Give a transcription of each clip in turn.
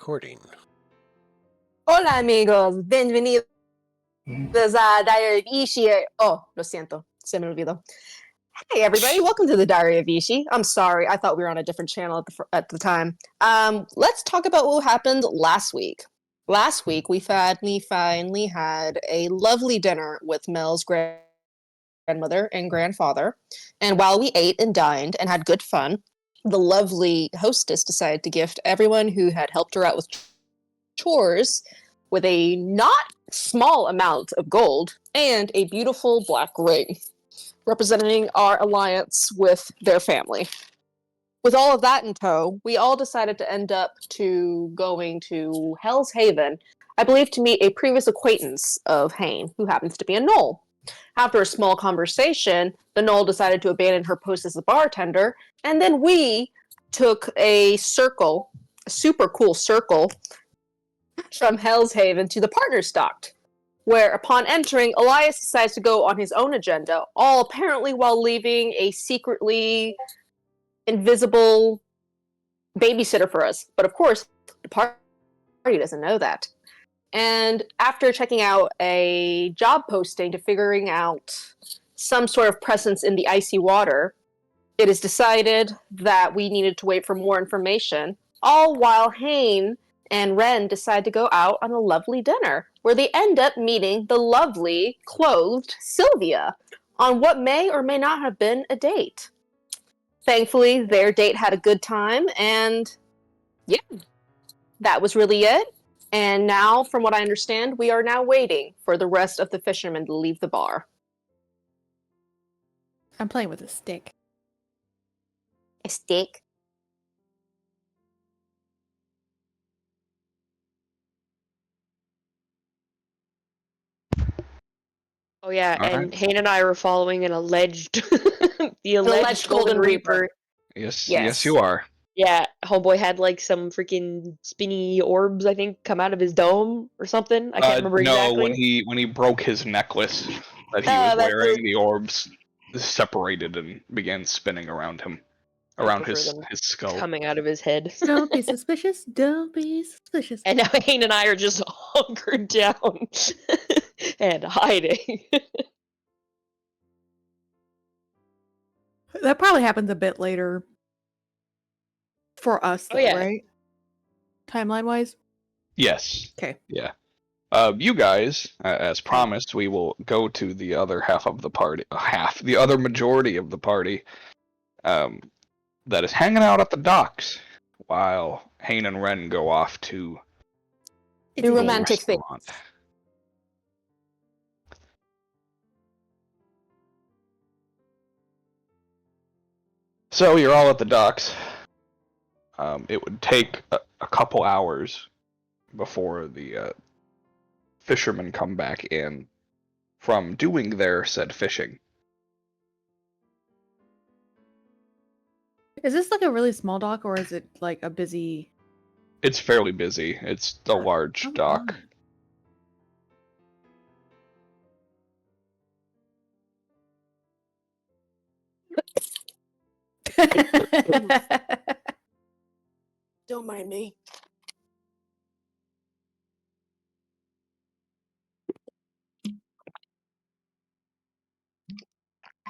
recording. Hola amigos, bienvenidos a Diary of Ishi. Oh, lo siento, se me olvidó. Hey everybody, welcome to the Diary of Ishi. I'm sorry, I thought we were on a different channel at the time. Let's talk about what happened last week. Last week, we finally had a lovely dinner with Mel's grandmother and grandfather. And while we ate and dined and had good fun, the lovely hostess decided to gift everyone who had helped her out with chores with a not small amount of gold and a beautiful black ring, representing our alliance with their family. With all of that in tow, we all decided to end up going to Hell's Haven, I believe to meet a previous acquaintance of Hane, who happens to be a gnoll. After a small conversation, the gnoll decided to abandon her post as a bartender, and then we took a super cool circle, from Hell's Haven to the Partner Stocked, where upon entering, Elias decides to go on his own agenda, all apparently while leaving a secretly invisible babysitter for us. But of course, the party doesn't know that. And after checking out a job posting to figuring out some sort of presence in the icy water, it is decided that we needed to wait for more information, all while Hane and Ren decide to go out on a lovely dinner, where they end up meeting the lovely, clothed Sylvia on what may or may not have been a date. Thankfully, their date had a good time, and yeah, that was really it. And now, from what I understand, we are now waiting for the rest of the fishermen to leave the bar. I'm playing with a stick. A stick? Oh yeah, All and right. Hane and I were following an alleged the alleged Golden Reaper. Yes, you are. Yeah, homeboy had like some freaking spinny orbs, I think, come out of his dome or something. I can't remember exactly. No, when he broke his necklace that he was wearing, the orbs separated and began spinning around him, around his skull. Coming out of his head. Don't be suspicious. Don't be suspicious. And now Hane and I are just hunkered down and hiding. That probably happens a bit later for us, though, right? Timeline-wise? Yes. Okay. Yeah. You guys, as promised, we will go to the other half of the party, the other majority of the party, that is hanging out at the docks, while Hane and Ren go off to Do romantic things. So you're all at the docks. It would take a couple hours before the fishermen come back in from doing their said fishing. Is this like a really small dock, or is it like a busy... It's fairly busy. It's a large dock. Don't mind me.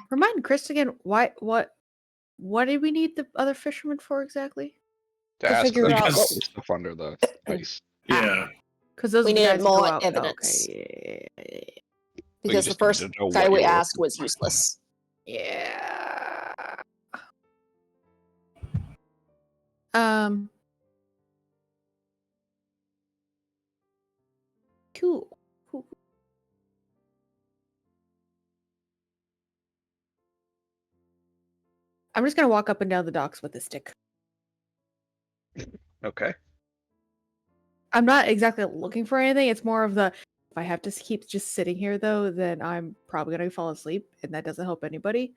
Remind Chris again, what did we need the other fishermen for exactly? To To ask figure them out to what- put stuff under the ice. Yeah. Because those We are the needed guys who go more out. evidence. Okay. Because the just first need to know guy what we you were asked looking was useless. Yeah. Cool. I'm just gonna walk up and down the docks with a stick. Okay. I'm not exactly looking for anything. It's more of the, if I have to keep just sitting here though, then I'm probably gonna fall asleep, and that doesn't help anybody.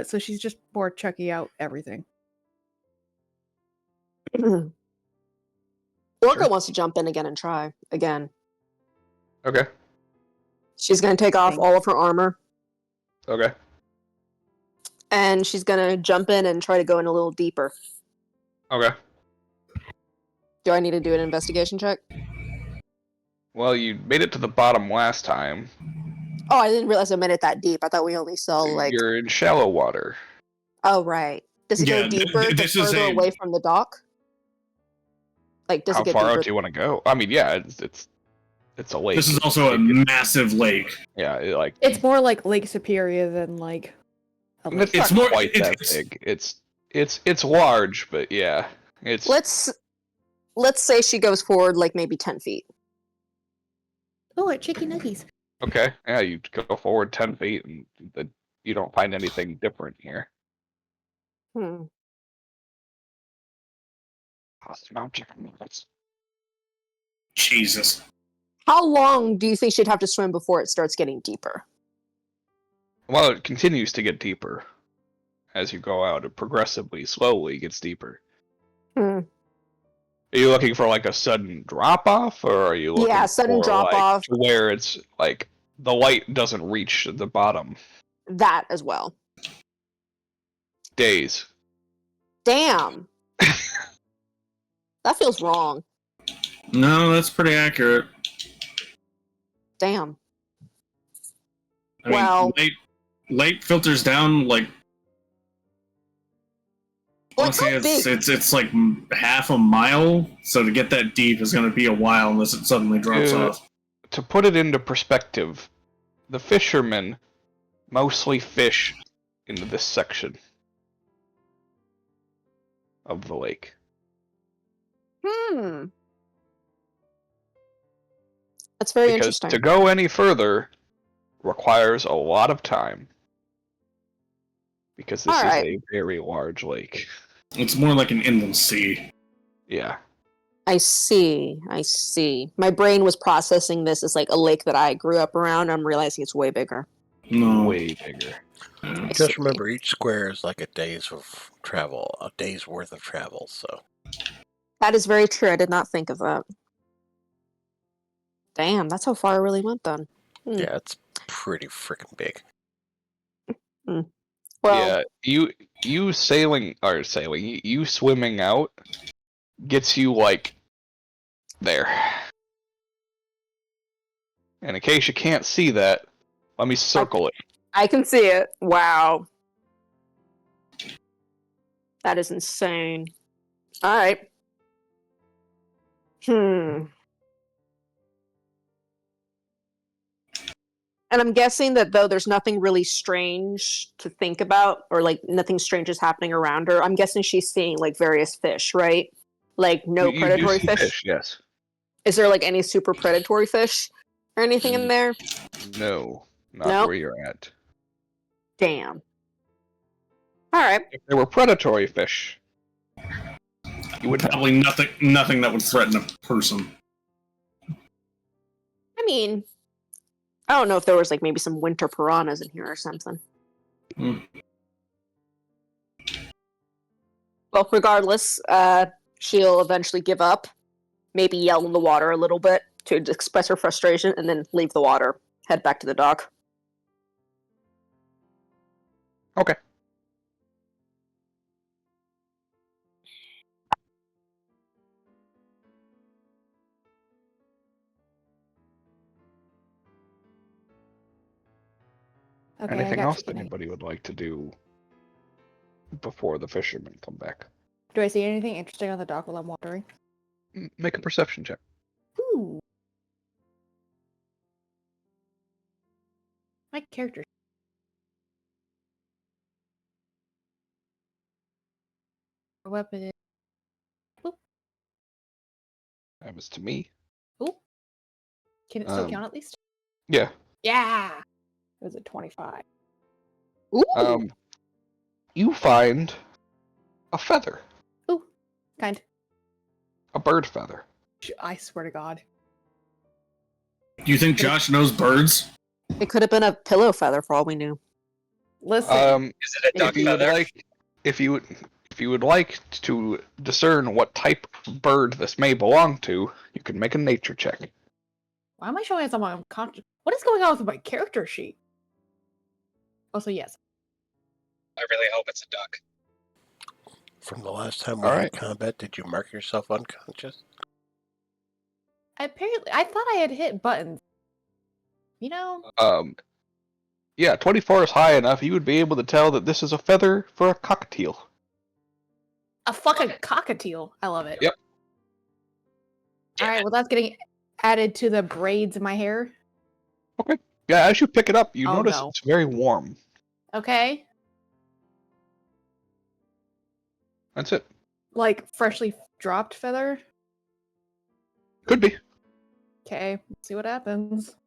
So she's just more checking out everything. Orca wants to jump in again and try again. Okay. She's going to take off all of her armor, Okay. and she's going to jump in and try to go in a little deeper. Okay. Do I need to do an investigation check? Well, you made it to the bottom last time. Oh, I didn't realize I made it that deep. I thought we only saw like. You're in shallow water. Oh, right. Does it Yeah, go deeper the this is further a- away from the dock? Like, does How it get far deeper? out do you want to go? I mean, yeah, it's a lake. This is also a massive lake. Yeah, It's more like Lake Superior than like. A lake. it's It's not more- quite that it's- big. It's large, but yeah, it's Let's say she goes forward like maybe 10 feet. Oh, chicken nuggies. okay. Yeah, you go forward 10 feet, and you don't find anything different here. Hmm. Jesus. How long do you think she'd have to swim before it starts getting deeper? Well, it continues to get deeper as you go out. It progressively, slowly gets deeper. Hmm. Are you looking for like a sudden drop off, or are you looking Yeah, sudden for, drop off. to where it's like the light doesn't reach the bottom? That as well. Days. Damn. That feels wrong. No, that's pretty accurate. Damn. I mean, Well- light filters down like. Like, how Honestly, big? it's like half a mile, so to get that deep is going to be a while unless it suddenly drops Yeah. off. To put it into perspective, the fishermen mostly fish into this section of the lake. Hmm. That's very Because interesting. to go any further requires a lot of time. Because this Alright. is a very large lake. It's more like an inland sea. Yeah. I see. I see. My brain was processing this as like a lake that I grew up around. I'm realizing it's way bigger. No. Way bigger. Yeah. I Just see. remember, each square is like a day's worth of travel. So That is very true. I did not think of that. Damn, that's how far I really went then. yeah, it's pretty freaking big. Well, yeah, you swimming out gets you like there. And in case you can't see that, let me circle it. I can see it. Wow. That is insane. All right. And I'm guessing that though there's nothing really strange to think about, or like nothing strange is happening around her, I'm guessing she's seeing like various fish, right? Like no You do predatory see fish? yes. Is there like any super predatory fish or anything in there? No, not Nope. where you're at. Damn. All right. If there were predatory fish, you would Probably nothing that would threaten a person. I mean, I don't know if there was like maybe some winter piranhas in here or something. Hmm. Well, regardless, she'll eventually give up, maybe yell in the water a little bit to express her frustration, and then leave the water, head back to the dock. Okay. Okay, I Anything got else chicken egg. anybody would like to do before the fishermen come back? Do I see anything interesting on the dock while I'm wandering? Make a perception check. Ooh. My character. Her weapon is. That was to me. Ooh. Can it still Um, count at least? Yeah. Yeah. It was a 25. Ooh! You find a feather, Ooh. Kind. a bird feather. I swear to God. Do you think Josh knows birds? It could have been a pillow feather for all we knew. Listen. Is it a duck If you would feather? like, if you would like to discern what type of bird this may belong to, you can make a nature check. Why am I showing us on my unconscious? What is going on with my character sheet? Also, yes. I really hope it's a duck. From the last time we All had right. combat, did you mark yourself unconscious? Apparently, I thought I had hit buttons. You know? Yeah, 24 is high enough. You would be able to tell that this is a feather for a cockatiel. A fucking cockatiel. I love it. Yep. Alright, well that's getting added to the braids in my hair. Okay. Yeah, as you pick it up, you Oh, notice no. it's very warm. Okay. That's it. Like freshly dropped feather. Could be. Okay, let's see what happens.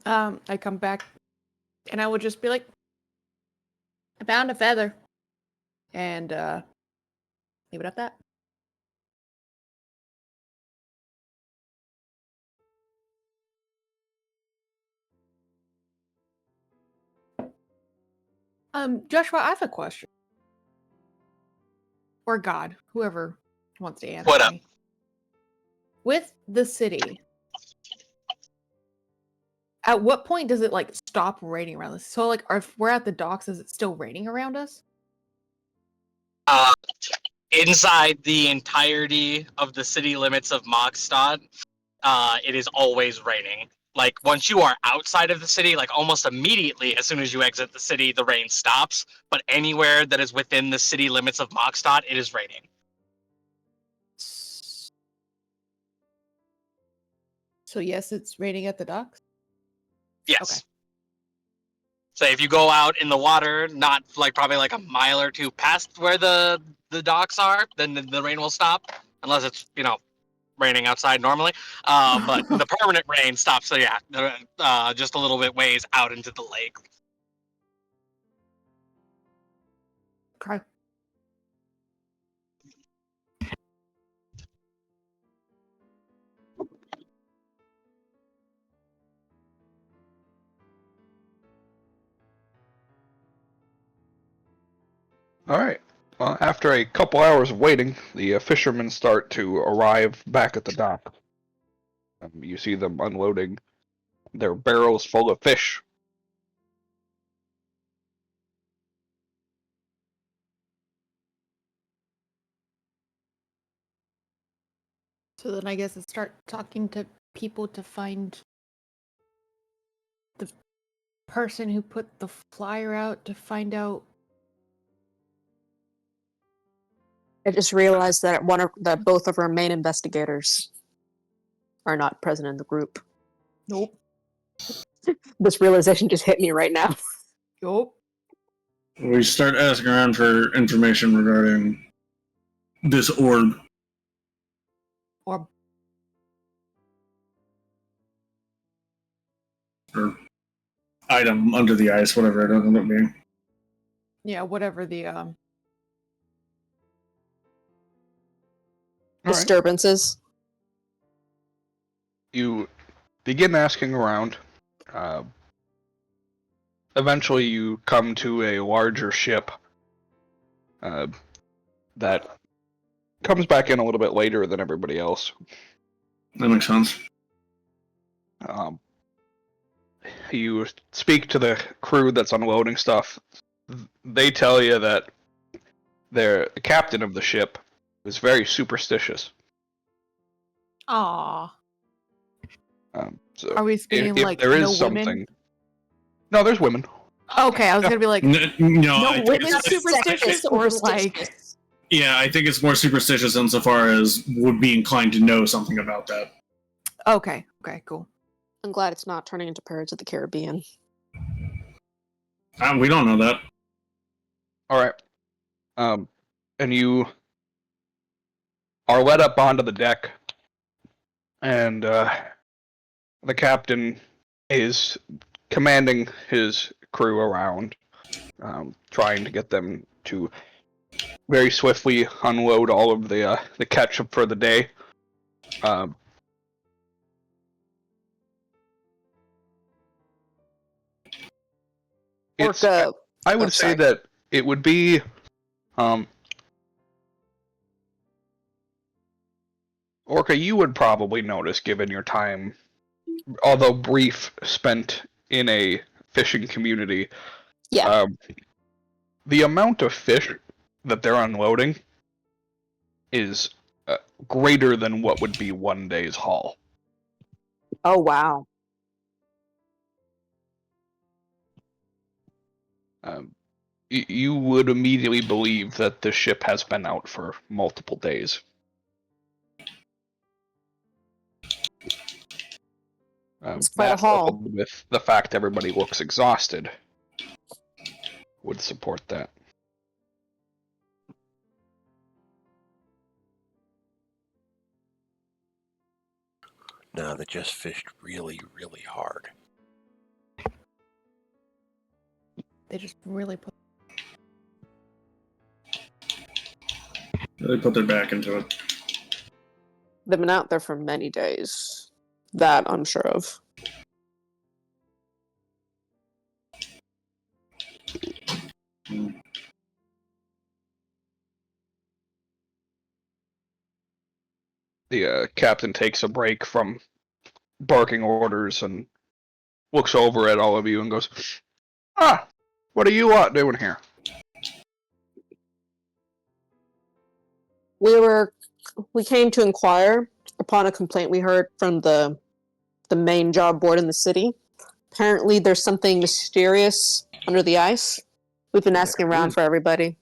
I come back and I would just be like, I found a feather. And leave it at that. Joshua, I have a question. Or God, whoever wants to answer What up? me. With the city, at what point does it like stop raining around us? So like, if we're at the docks, is it still raining around us? Inside the entirety of the city limits of Mogstad, it is always raining. Like, once you are outside of the city, like almost immediately, as soon as you exit the city, the rain stops. But anywhere that is within the city limits of Mogstad, it is raining. So yes, it's raining at the docks. Yes. Okay. So if you go out in the water, not like probably like a mile or two past where the docks are, then the rain will stop, unless it's raining outside normally. But the permanent rain stops. So yeah, just a little bit ways out into the lake. Okay. All right. Well, after a couple hours of waiting, the fishermen start to arrive back at the dock. You see them unloading their barrels full of fish. So then I guess I start talking to people to find the person who put the flyer out to find out. I just realized that that both of our main investigators are not present in the group. Nope. This realization just hit me right now. Nope. We start asking around for information regarding this orb. Or Or item under the ice, whatever it ended up being. yeah, whatever the All right. Disturbances. You begin asking around. Eventually, you come to a larger ship that comes back in a little bit later than everybody else. That makes sense. You speak to the crew that's unloading stuff. They tell you that the captain of the ship is very superstitious. aw. So Are we speaking if like there is no something, women? No, there's women. Okay, I was gonna be like, No, no I think women it's, superstitious or like. Superstitious. yeah, I think it's more superstitious insofar as would be inclined to know something about that. Okay. Okay. Cool. I'm glad it's not turning into Pirates of the Caribbean. We don't know that. All right. And you are led up onto the deck, and the captain is commanding his crew around, trying to get them to very swiftly unload all of the ketchup for the day. I would say that it would be Orca, you would probably notice, given your time, although brief, spent in a fishing community. Yeah. The amount of fish that they're unloading is greater than what would be one day's haul. Oh, wow. You would immediately believe that the ship has been out for multiple days. It's quite a That, haul. coupled with the fact everybody looks exhausted, would support that. No, they just fished really, really hard. They just really put. They put their back into it. They've been out there for many days. That I'm sure of. The captain takes a break from barking orders and looks over at all of you and goes, "Ah, what are you lot doing here?" We came to inquire upon a complaint we heard from the main job board in the city. Apparently there's something mysterious under the ice. We've been asking around for everybody.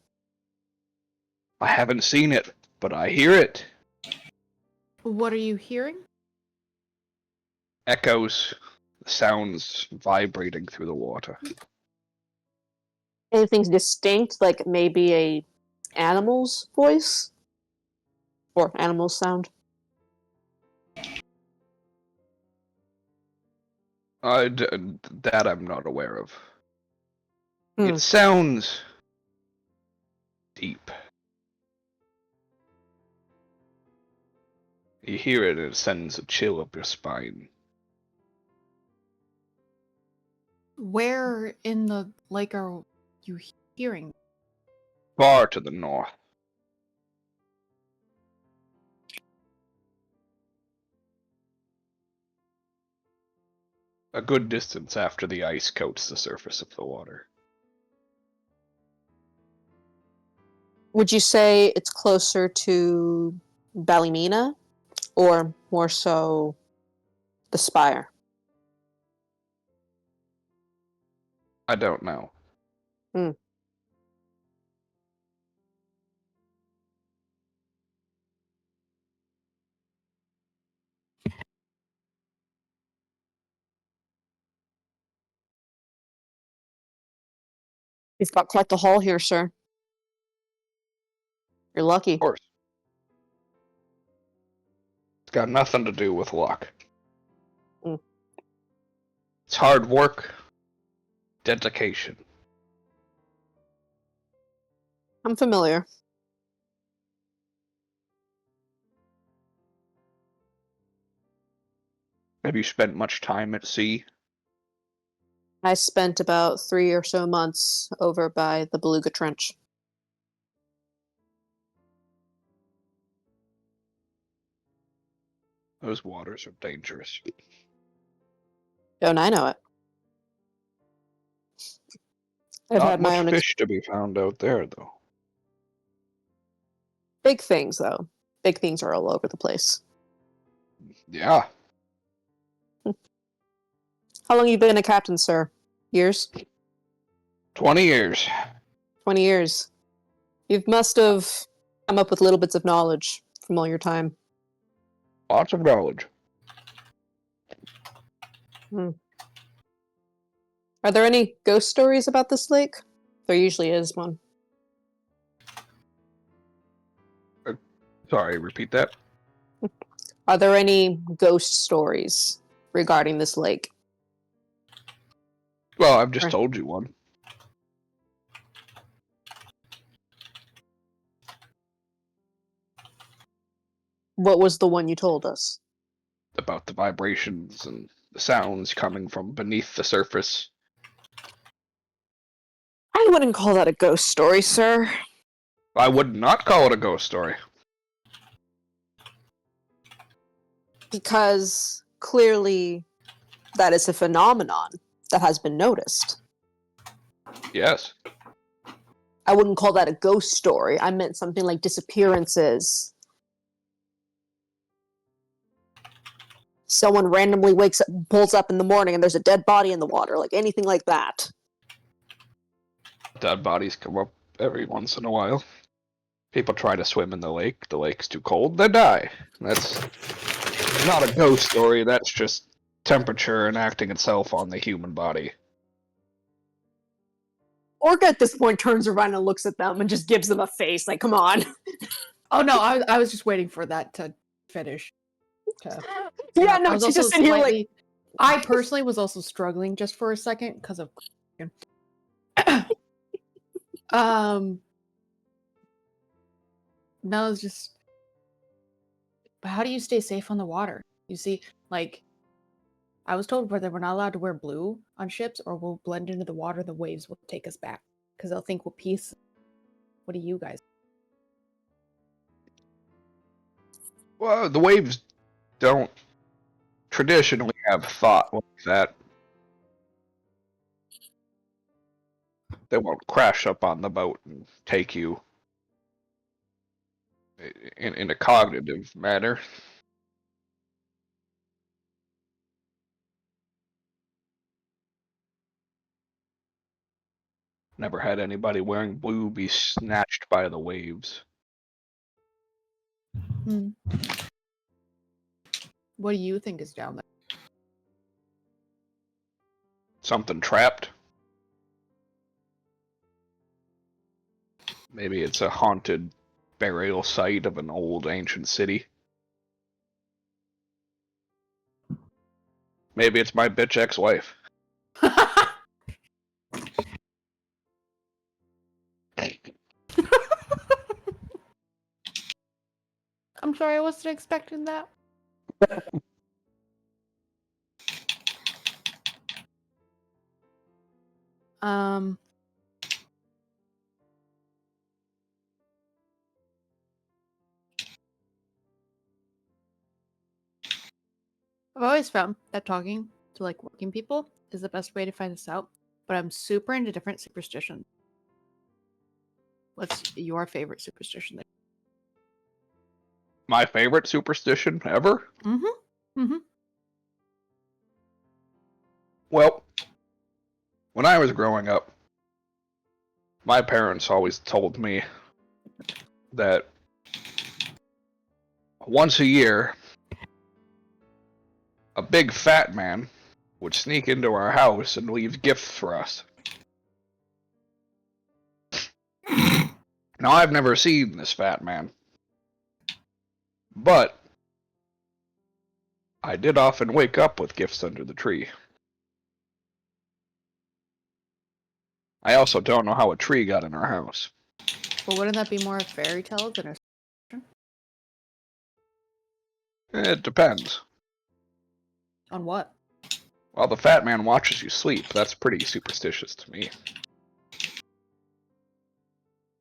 I haven't seen it, but I hear it. What are you hearing? Echoes, sounds vibrating through the water. Anything distinct, like maybe a animal's voice? Or animal's sound? That I'm not aware of. Hmm. It sounds deep. You hear it and it sends a chill up your spine. Where in the lake are you hearing? Far to the north. A good distance after the ice coats the surface of the water. Would you say it's closer to Ballymena? Or more so the Spire? I don't know. Hmm. You've got quite the haul here, sir. You're lucky. Of course. It's got nothing to do with luck. Mm. It's hard work, dedication. I'm familiar. Have you spent much time at sea? I spent about 3 or so months over by the Beluga Trench. Those waters are dangerous. Don't I know it? I've Not had my much own fish to be found out there, though. big things, though. Big things are all over the place. Yeah, How long have you been a captain, sir? Years? 20 years. 20 years. You must have come up with little bits of knowledge from all your time. Lots of knowledge. Are there any ghost stories about this lake? There usually is one. Sorry, repeat that. Are there any ghost stories regarding this lake? Well, I've just Right. told you one. What was the one you told us? About the vibrations and the sounds coming from beneath the surface. I wouldn't call that a ghost story, sir. I would not call it a ghost story. Because clearly that is a phenomenon that has been noticed. Yes. I wouldn't call that a ghost story. I meant something like disappearances. Someone randomly wakes up, pulls up in the morning, and there's a dead body in the water, like anything like that. Dead bodies come up every once in a while. People try to swim in the lake. The lake's too cold. They die. That's not a ghost story. That's just temperature enacting itself on the human body. Orca at this point turns around and looks at them and just gives them a face, like, come on. Oh no, I was just waiting for that to finish. Yeah, I no, was she's also just sitting here like, slightly. I personally was also struggling just for a second because of. No, it's just. How do you stay safe on the water? You see, like, I was told whether we're not allowed to wear blue on ships or we'll blend into the water, the waves will take us back because they'll think we're peace. What do you guys? Well, the waves don't traditionally have thought like that. They won't crash up on the boat and take you in a cognitive manner. Never had anybody wearing blue be snatched by the waves. What do you think is down there? Something trapped. Maybe it's a haunted burial site of an old ancient city. Maybe it's my bitch ex-wife. I'm sorry, I wasn't expecting that. Um. I've always found that talking to like working people is the best way to find this out, but I'm super into different superstitions. What's your favorite superstition? My favorite superstition ever? Well, when I was growing up, my parents always told me that once a year, a big fat man would sneak into our house and leave gifts for us. Now, I've never seen this fat man, but I did often wake up with gifts under the tree. I also don't know how a tree got in our house. Well, wouldn't that be more a fairy tale than a? It depends. On what? Well, the fat man watches you sleep. That's pretty superstitious to me.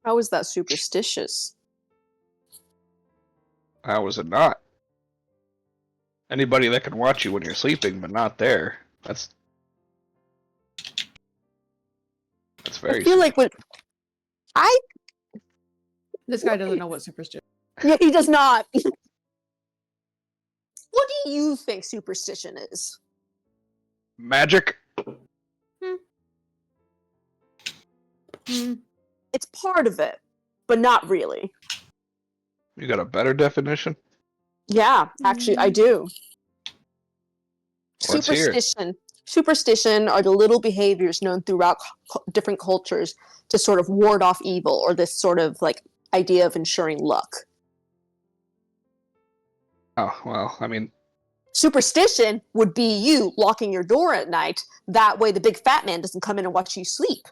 how is that superstitious? How is it not? Anybody that can watch you when you're sleeping but not there, that's very I feel like what This guy doesn't know what superstition. yeah, he does not. What do you think superstition is? magic. It's part of it, but not really. You got a better definition? Yeah, actually, I do. Let's hear it. Superstition are the little behaviors known throughout different cultures to sort of ward off evil, or this sort of like idea of ensuring luck. Oh, well, I mean, Superstition would be you locking your door at night. That way the big fat man doesn't come in and watch you sleep.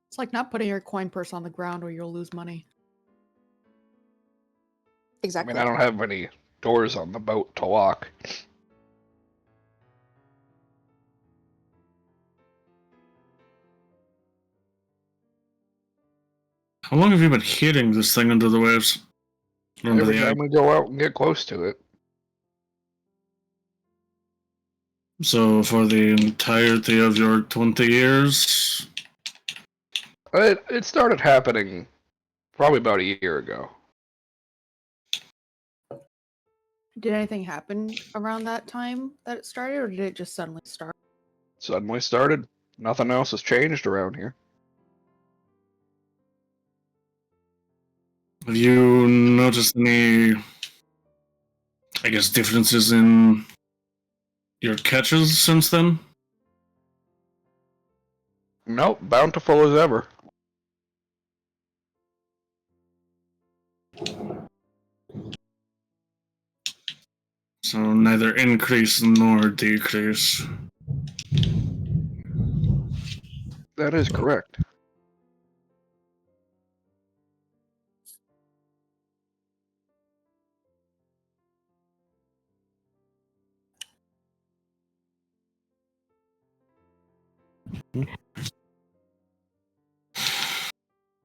It's like not putting your coin purse on the ground or you'll lose money. Exactly. I mean, I don't have any doors on the boat to lock. How long have you been hitting this thing into the waves? Under Every the time we go out and get close to it. So for the entirety of your 20 years? It started happening probably about a year ago. Did anything happen around that time that it started, or did it just suddenly start? Suddenly started. Nothing else has changed around here. Have you noticed any, I guess, differences in your catches since then? Nope, bountiful as ever. So neither increase nor decrease. That is correct.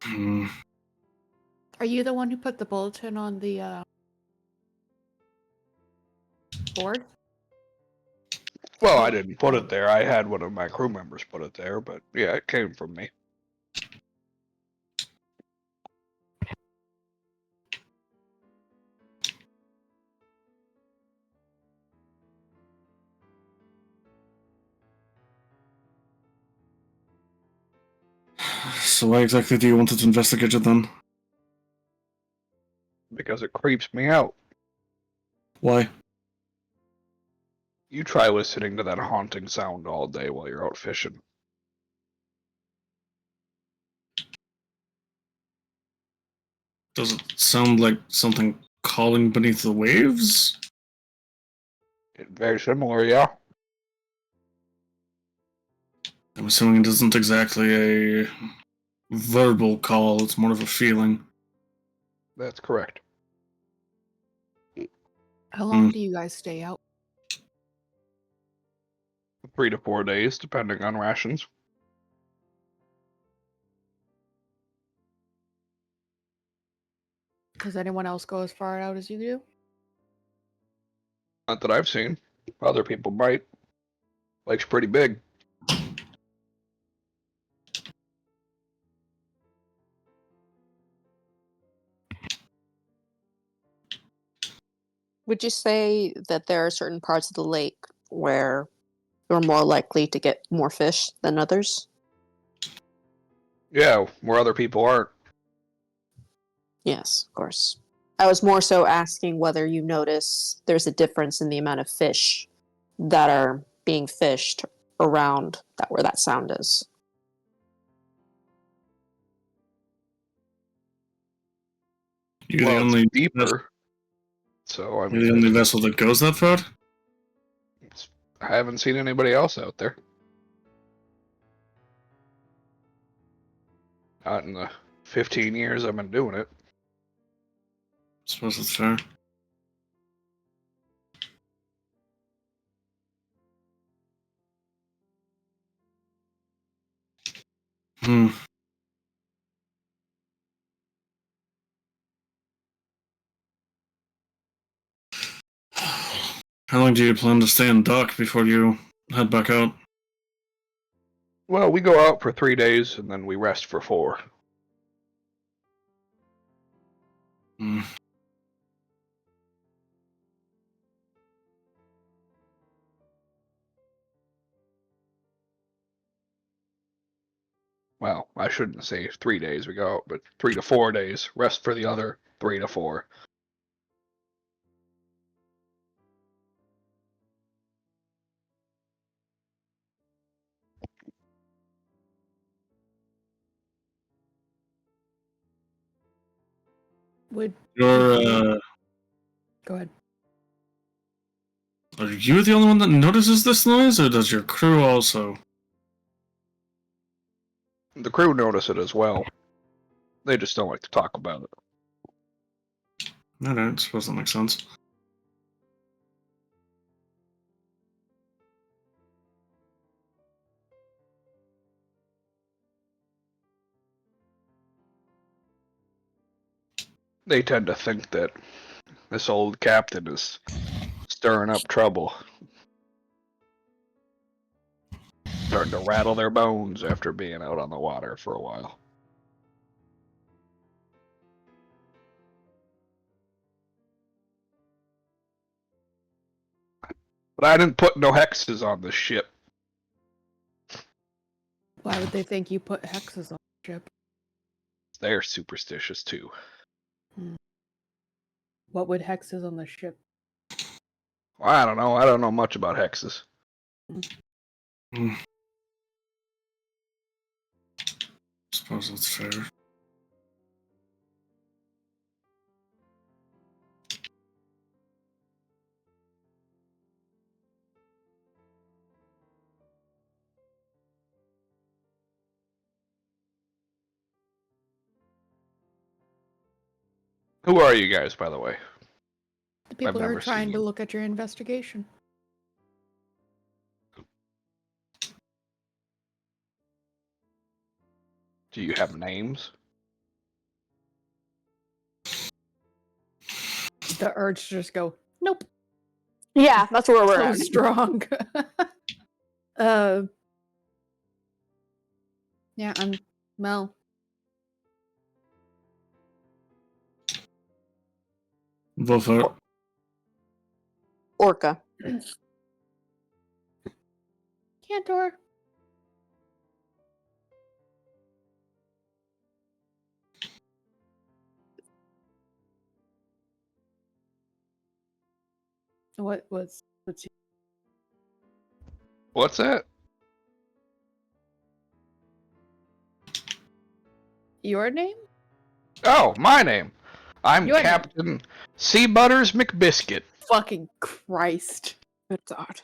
Hmm. Are you the one who put the bulletin on the board? Well, I didn't put it there. I had one of my crew members put it there, but yeah, it came from me. So why exactly do you want to investigate it then? Because it creeps me out. Why? You try listening to that haunting sound all day while you're out fishing. Does it sound like something calling beneath the waves? Very similar, yeah. I'm assuming it isn't exactly a verbal call, it's more of a feeling. That's correct. How long do you guys stay out? 3 to 4 days, depending on rations. Does anyone else go as far out as you do? Not that I've seen. Other people might. Lake's pretty big. Would you say that there are certain parts of the lake where you're more likely to get more fish than others? Yeah, where other people aren't. Yes, of course. I was more so asking whether you notice there's a difference in the amount of fish that are being fished around that where that sound is. You're Well, the it's only deeper. So, I You're the mean, only vessel that goes that far? I haven't seen anybody else out there. Not in the 15 years I've been doing it. Suppose it's fair. Hmm. How long do you plan to stay in dock before you head back out? Well, we go out for 3 days and then we rest for 4. Hmm. Well, I shouldn't say 3 days we go out, but 3 to 4 days. Rest for the other 3 to 4. Would You're, go ahead. are you the only one that notices this noise, or does your crew also? The crew notice it as well. They just don't like to talk about it. Alright, suppose that makes sense. They tend to think that this old captain is stirring up trouble. starting to rattle their bones after being out on the water for a while. But I didn't put no hexes on the ship. Why would they think you put hexes on the ship? They're superstitious too. What would hexes on the ship? Well, I don't know. I don't know much about hexes. Suppose that's fair. Who are you guys, by the way? The people who are never seen trying to you. look at your investigation. Do you have names? The urge to just go, nope. Yeah, that's where we're So at. strong. Yeah, I'm Mel. Vote for it. Orca. Cantor. What's What's that? your name? Oh, my name. I'm Your name. Captain Sea Butters McBiscuit. Fucking Christ. Good God.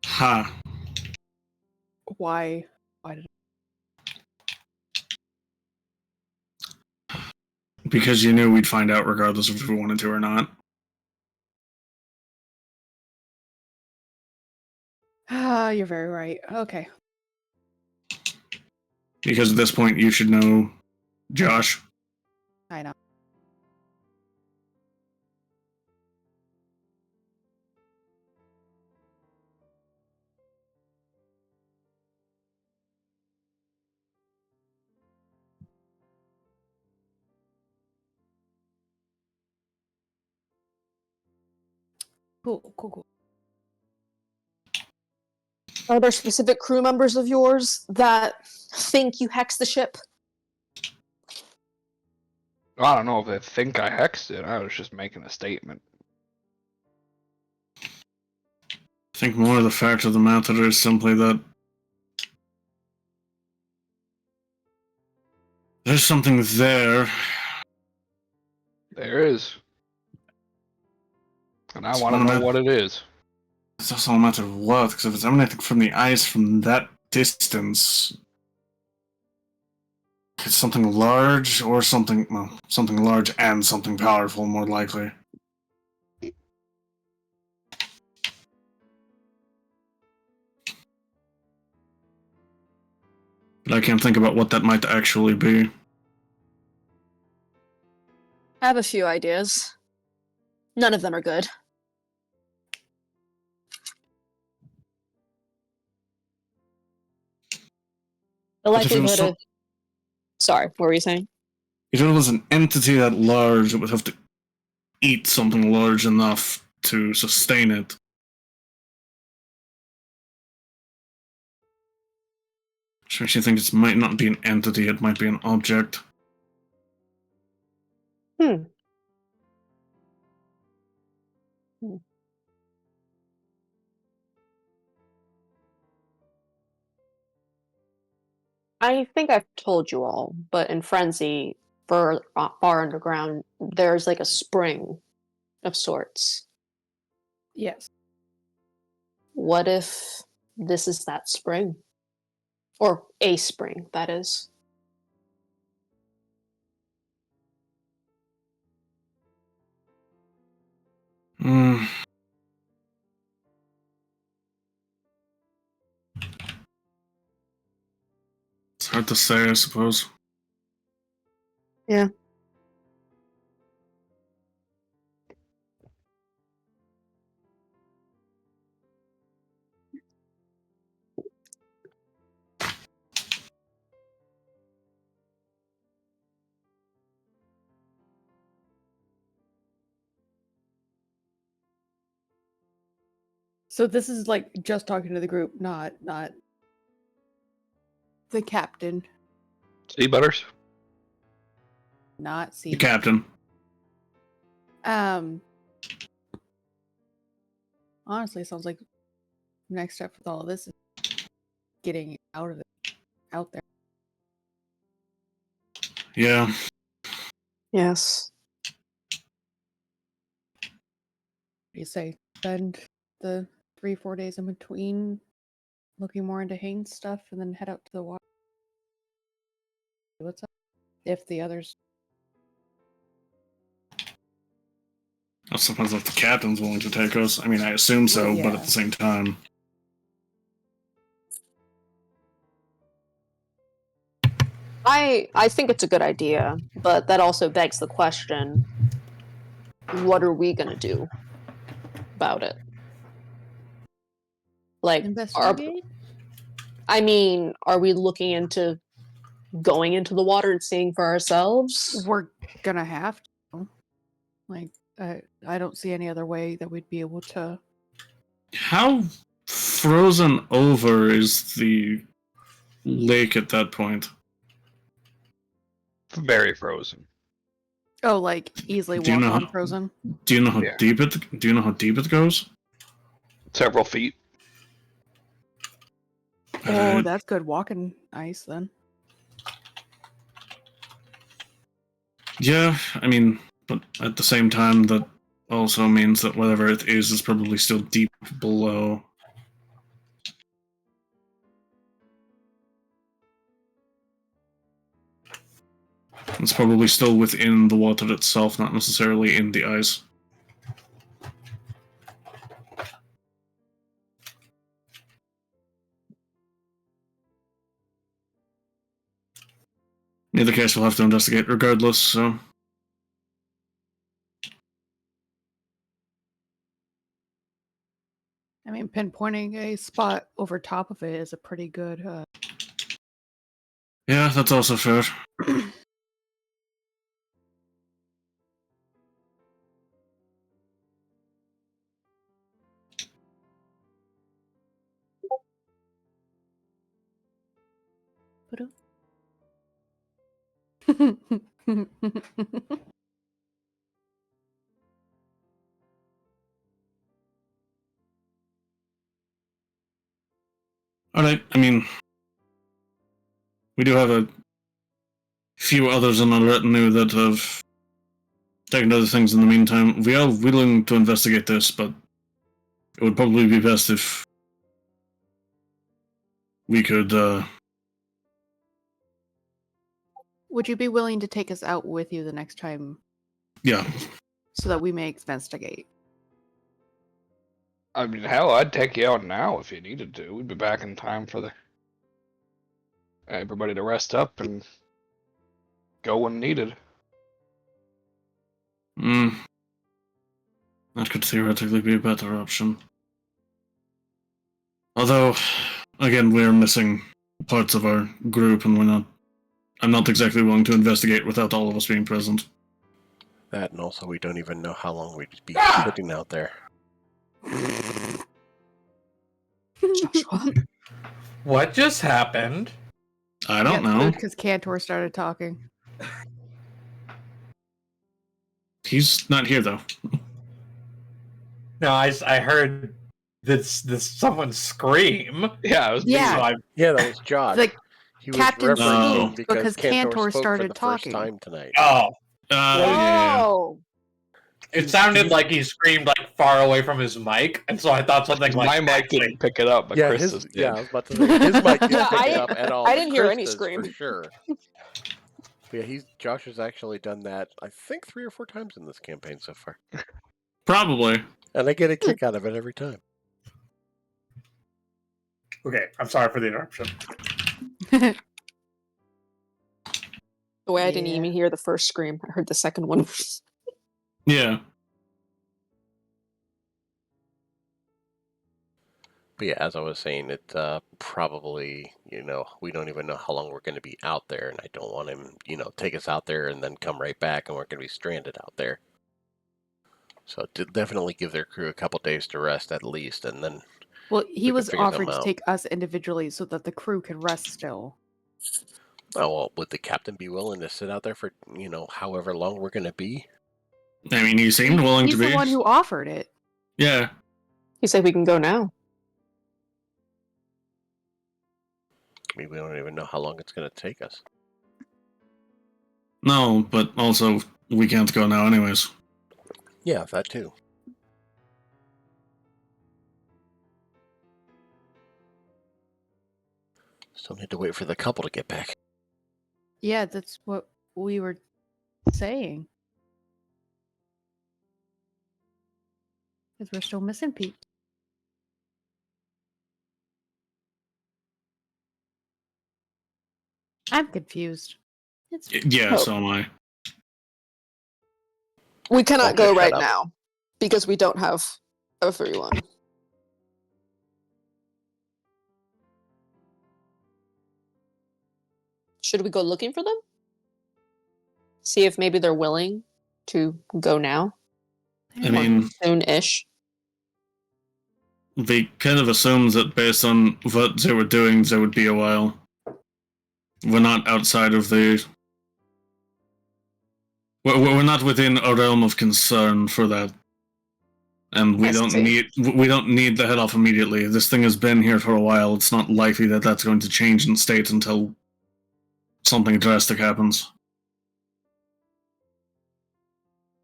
Ha. Why did Because you knew we'd find out regardless of if we wanted to or not. You're very right. Okay. Because at this point, you should know Josh. I know. Cool. Are there specific crew members of yours that think you hexed the ship? I don't know if they think I hexed it. I was just making a statement. I think more of the fact of the matter is simply that there's something there. There is. And I It's want to one of know my- what it is. It's also a matter of what, because if it's emanating from the ice from that distance, it's something large or something, well, something large and something powerful, more likely. But I can't think about what that might actually be. I have a few ideas. None of them are good. The But if it was likelihood of... Sorry, what were you saying? If it was an entity that large, it would have to eat something large enough to sustain it. Which makes you think it might not be an entity, it might be an object. I think I've told you all, but in Frenzy, far underground, there's like a spring of sorts. Yes. What if this is that spring? Or a spring, that is. Hmm. It's hard to say, I suppose. Yeah. So this is like just talking to the group, not the captain, Sea butters. not The C. captain. Honestly, it sounds like next step with all of this is getting out of it, out there. Yeah. Yes. What do you say? Spend the 3-4 days in between looking more into Haynes stuff and then head out to the water. What's up? If the others. That depends if the captain's willing to take us. I mean, I assume so, Well, but yeah. at the same time. I think it's a good idea, but that also begs the question, what are we going to do about it? Like, Investigate? are we looking into going into the water and seeing for ourselves? We're gonna have to. Like, I don't see any other way that we'd be able to. How frozen over is the lake at that point? Very frozen. Oh, like easily Do you walk know on how- frozen. Do you know how Yeah. deep it? Do you know how deep it goes? Several feet. Oh, Alright. that's good walking ice then. Yeah, I mean, but at the same time, that also means that whatever it is probably still deep below. It's probably still within the water itself, not necessarily in the ice. In either case, we'll have to investigate regardless, so. I mean, pinpointing a spot over top of it is a pretty good. Yeah, that's also fair. Alright, I mean, we do have a few others in our retinue that have taken other things in the meantime. We are willing to investigate this, but it would probably be best if we could, Would you be willing to take us out with you the next time yeah. so that we may investigate? I mean, hell, I'd take you out now if you needed to. We'd be back in time for everybody to rest up and go when needed. That could theoretically be a better option. Although, again, we're missing parts of our group, and I'm not exactly willing to investigate without all of us being present. That, and also we don't even know how long we'd be sitting out there. Joshua? What just happened? I don't know. Because Cantor started talking. He's not here, though. No, I heard this someone scream. Yeah, I was Yeah. So I, Yeah, that was Josh. Like, He was Captain referencing spoke because Cantor spoke started for the first talking. time tonight. oh, Yeah. Oh, it sounded like he screamed like far away from his mic, and so I thought something like my mic actually- didn't pick it up, but Yeah, Chris's did. I was about to say his mic didn't Yeah, pick I it didn't- up at all. I but didn't hear any Chris does scream. for sure. But yeah, Josh has actually done that. I think 3 or 4 times in this campaign so far, Probably. and I get a kick out of it every time. Okay, I'm sorry for the interruption. the way I didn't Yeah. even hear the first scream. I heard the second one. Yeah. But yeah, as I was saying, it probably, we don't even know how long we're going to be out there, and I don't want him, take us out there and then come right back, and we're going to be stranded out there. So definitely give their crew a couple days to rest at least, and then Well, he can was figure them offering to out. take us individually so that the crew can rest still. Oh, well, would the captain be willing to sit out there for, however long we're going to be? I mean, he seemed willing to He's be. the one who offered it. Yeah. He said we can go now. I mean, we don't even know how long it's going to take us. No, but also, we can't go now anyways. Yeah, that too. Still need to wait for the couple to get back. Yeah, that's what we were saying. Because we're still missing Pete. I'm confused. It's Yeah, Oh. so am I. We cannot Okay, go shut right up. now because we don't have everyone. Should we go looking for them? See if maybe they're willing to go now? I mean, Soon-ish. they kind of assumed that based on what they were doing, there would be a while. We're not outside of the... We're not within a realm of concern for that. And we I don't see. need the head off immediately. This thing has been here for a while. It's not likely that that's going to change in state until something drastic happens.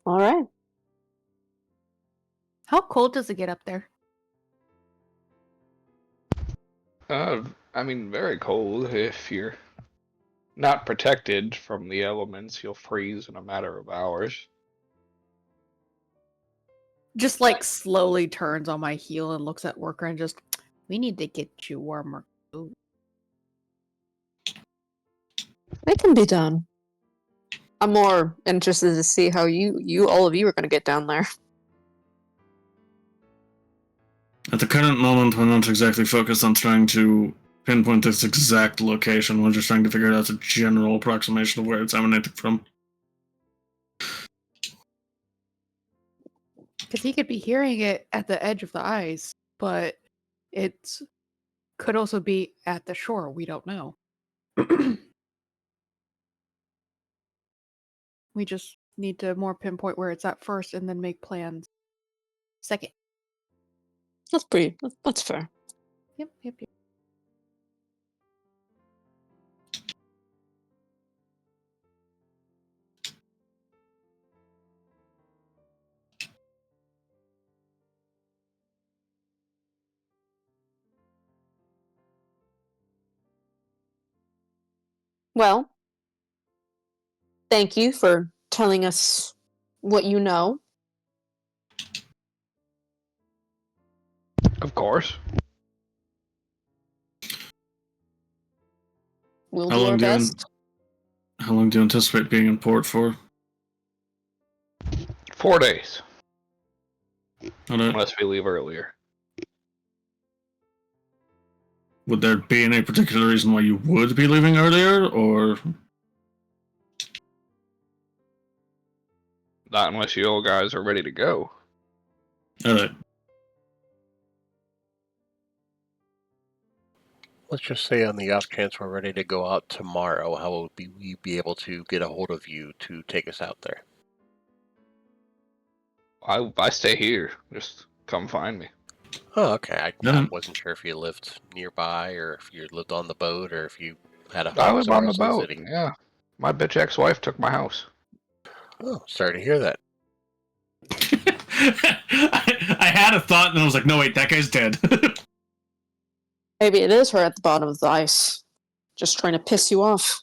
All right. How cold does it get up there? I mean, very cold. If you're not protected from the elements, you'll freeze in a matter of hours. Just like slowly turns on my heel and looks at Worker and just, we need to get you warmer. Ooh. It can be done. I'm more interested to see how all of you are going to get down there. At the current moment, we're not exactly focused on trying to pinpoint this exact location. We're just trying to figure out a general approximation of where it's emanating from. Because he could be hearing it at the edge of the ice, but it could also be at the shore. We don't know. We just need to more pinpoint where it's at first and then make plans second. That's fair. Yep. Well, thank you for telling us what you know. Of course. We'll How do our long do you best. How long do you anticipate being in port for? 4 days, Alright. unless we leave earlier. Would there be any particular reason why you would be leaving earlier, or... Not unless you old guys are ready to go. Alright. Let's just say on the off chance we're ready to go out tomorrow, how would we be able to get a hold of you to take us out there? I stay here. Just come find me. Oh, okay. I Yeah. wasn't sure if you lived nearby or if you lived on the boat or if you had a I home live somewhere on the else in the boat. city. Yeah. My bitch ex-wife took my house. Oh, sorry to hear that. I had a thought and I was like, no wait, that guy's dead. Maybe it is her at the bottom of the ice, just trying to piss you off.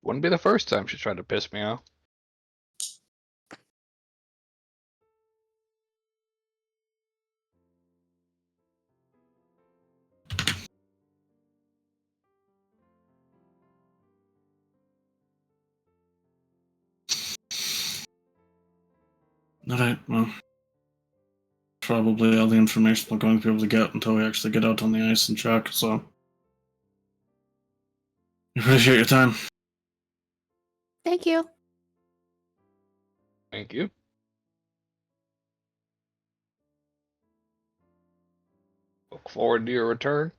Wouldn't be the first time she tried to piss me off. Alright, well. Probably all the information we're going to be able to get until we actually get out on the ice and check, so. Appreciate your time. Thank you. Thank you. look forward to your return.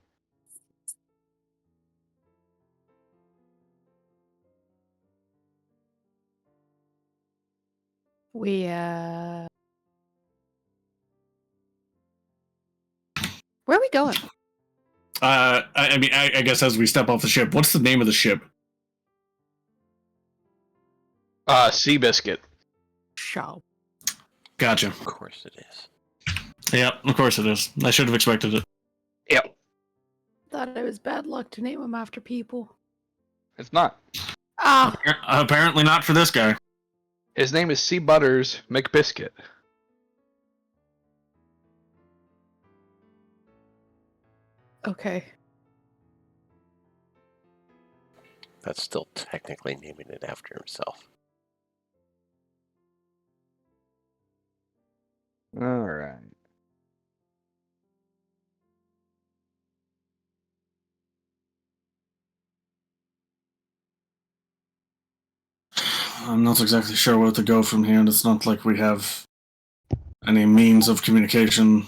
We where are we going? I guess as we step off the ship, what's the name of the ship? Seabiscuit. Show. Gotcha. Of course it is. Yep, of course it is. I should have expected it. Yep. Thought it was bad luck to name them after people. It's not. Ah, Apparently not for this guy. His name is Sea Butters McBiscuit. okay. That's still technically naming it after himself. All right. I'm not exactly sure where to go from here, and it's not like we have any means of communication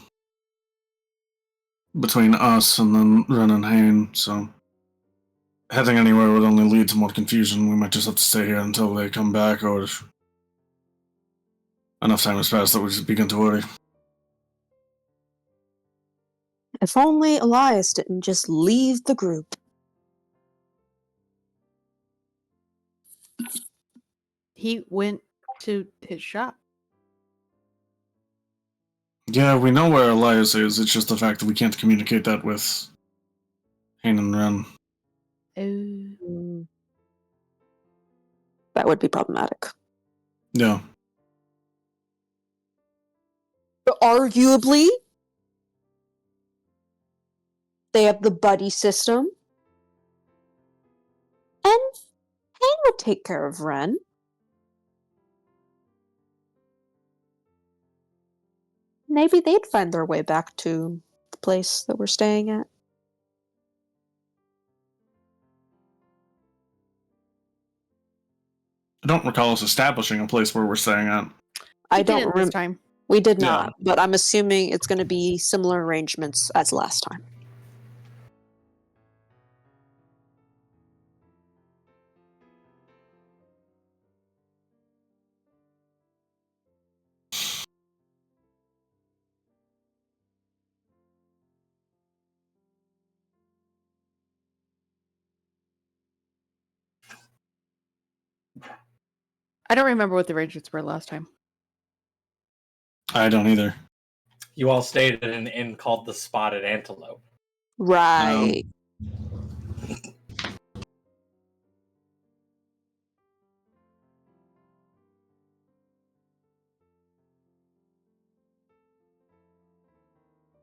between us and then Ren and Hain, so heading anywhere would only lead to more confusion. We might just have to stay here until they come back, or if enough time has passed that we should begin to worry. If only Elias didn't just leave the group. He went to his shop. Yeah, we know where Elias is, it's just the fact that we can't communicate that with Hain and Ren. Oh. That would be problematic. Yeah. But arguably, they have the buddy system. And Hain will take care of Ren. Maybe they'd find their way back to the place that we're staying at. I don't recall us establishing a place where we're staying at. I We did don't it this remember. time. We did Yeah. not, but I'm assuming it's going to be similar arrangements as last time. I don't remember what the arrangements were last time. I don't either. You all stayed in an inn called the Spotted Antelope. Right.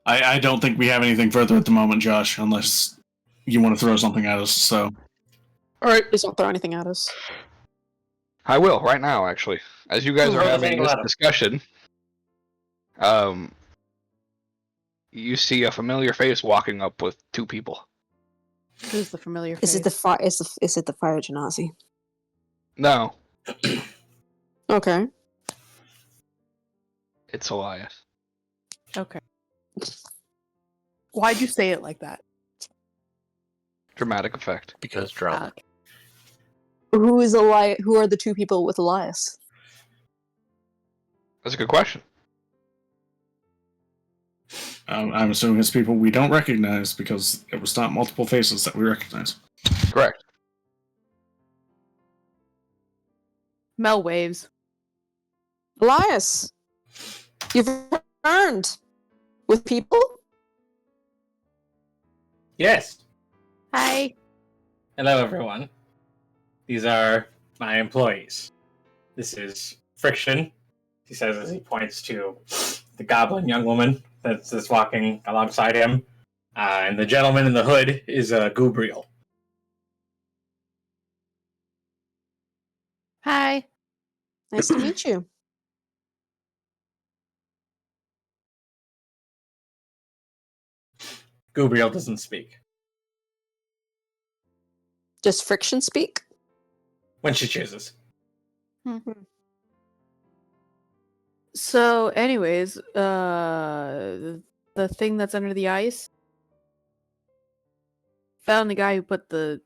I don't think we have anything further at the moment, Josh, unless you want to throw something at us, so. All right. Please don't throw anything at us. I will right now, actually. As you guys are Throw having something this at 'em. discussion, you see a familiar face walking up with two people. Who's the familiar Is face? it the fire? Is it the fire genasi? No, Okay. it's Elias. Okay. Why'd you say it like that? Dramatic effect. Because drama. Okay. Who is Elias? Who are the two people with Elias? That's a good question. I'm assuming it's people we don't recognize because it was not multiple faces that we recognize. Correct. Mel waves. Elias, you've returned with people. Yes. Hi. Hello, everyone. These are my employees. This is Friction, he says as he points to the goblin young woman that's walking alongside him. And the gentleman in the hood is Gubriel. Hi. Nice to meet you. Gubriel doesn't speak. Does Friction speak? When she chooses. So, anyways, the thing that's under the ice, Found the guy who put the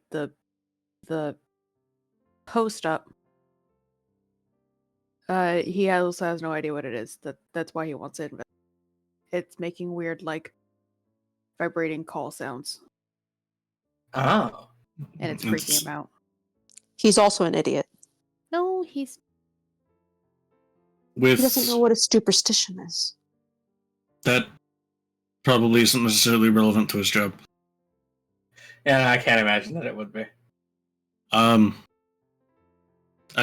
post up. He also has no idea what it is. That's why he wants it. It's making weird, like, vibrating call sounds, Oh. and it's freaking him out. He's also an idiot. No, he doesn't know what a superstition is. That probably isn't necessarily relevant to his job. Yeah, I can't imagine that it would be. I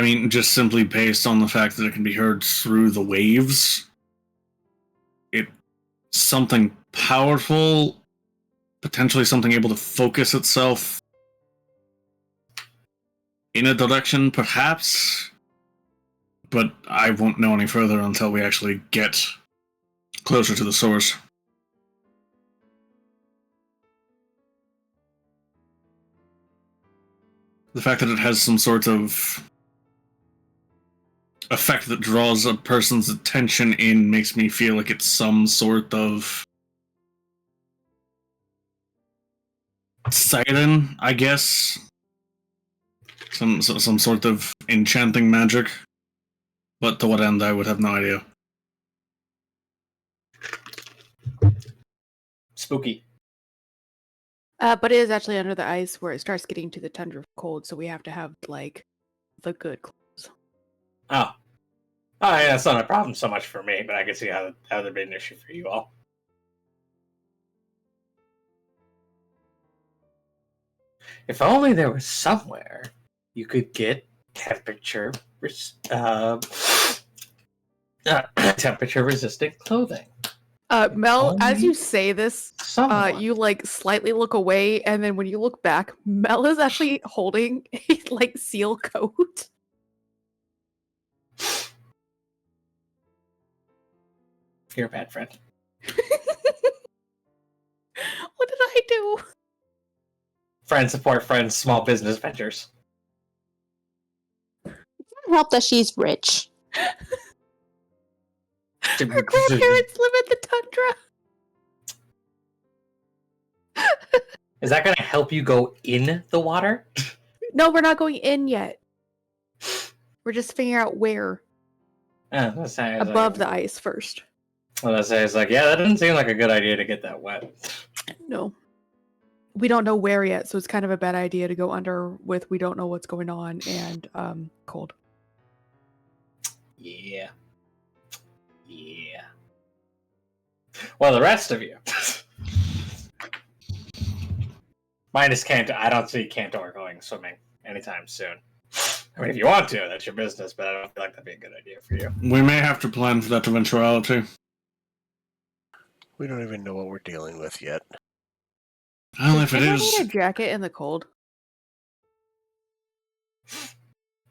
mean, just simply based on the fact that it can be heard through the waves, it's something powerful, potentially something able to focus itself in a direction, perhaps, but I won't know any further until we actually get closer to the source. The fact that it has some sort of effect that draws a person's attention in makes me feel like it's some sort of siren, I guess. Some sort of enchanting magic. But to what end, I would have no idea. Spooky. But it is actually under the ice where it starts getting to the tundra cold, so we have to have, like, the good clothes. Oh. Oh, yeah, that's not a problem so much for me, but I can see how there'd be an issue for you all. If only there was somewhere you could get temperature temperature resistant clothing. Mel, as you say this, Someone. you, like, slightly look away, and then when you look back, Mel is actually holding a, like, seal coat. You're a bad friend. What did I do? Friends support friends, small business ventures. It doesn't help that she's rich. Her grandparents live in the tundra. Is that going to help you go in the water? No, we're not going in yet. We're just figuring out where. Above the ice first. Well, I say, it's like, yeah, that doesn't seem like a good idea to get that wet. No. We don't know where yet, so it's kind of a bad idea to go under with we don't know what's going on and cold. Yeah. Yeah. Well, the rest of you. Minus Cantor. I don't see Cantor going swimming anytime soon. I mean, if you want to, that's your business, but I don't feel like that'd be a good idea for you. We may have to plan for that eventuality. We don't even know what we're dealing with yet. Well, if it Does is... anyone need a jacket in the cold?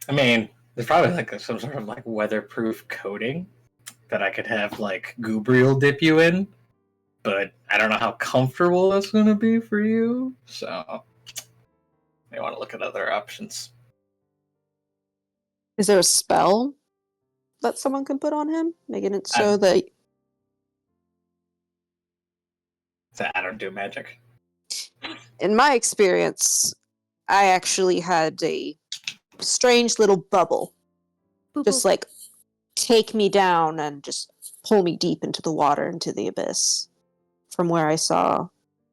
I mean, there's probably like some sort of like weatherproof coating that I could have like Gubriel dip you in, but I don't know how comfortable that's going to be for you. So, may want to look at other options. Is there a spell that someone can put on him, making it so that? I don't do magic. In my experience, I actually had a strange little bubble. Just like take me down and just pull me deep into the water, into the abyss, from where I saw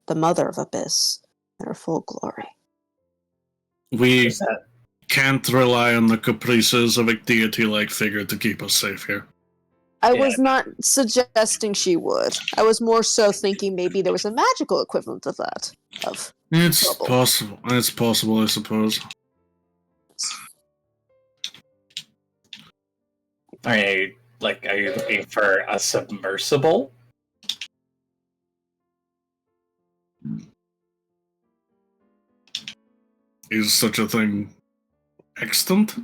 the mother of abyss in her full glory. We can't rely on the caprices of a deity-like figure to keep us safe here. I was not suggesting she would. I was more so thinking maybe there was a magical equivalent of that. It's bubble. possible. It's possible, I suppose. Are you looking for a submersible? Is such a thing extant?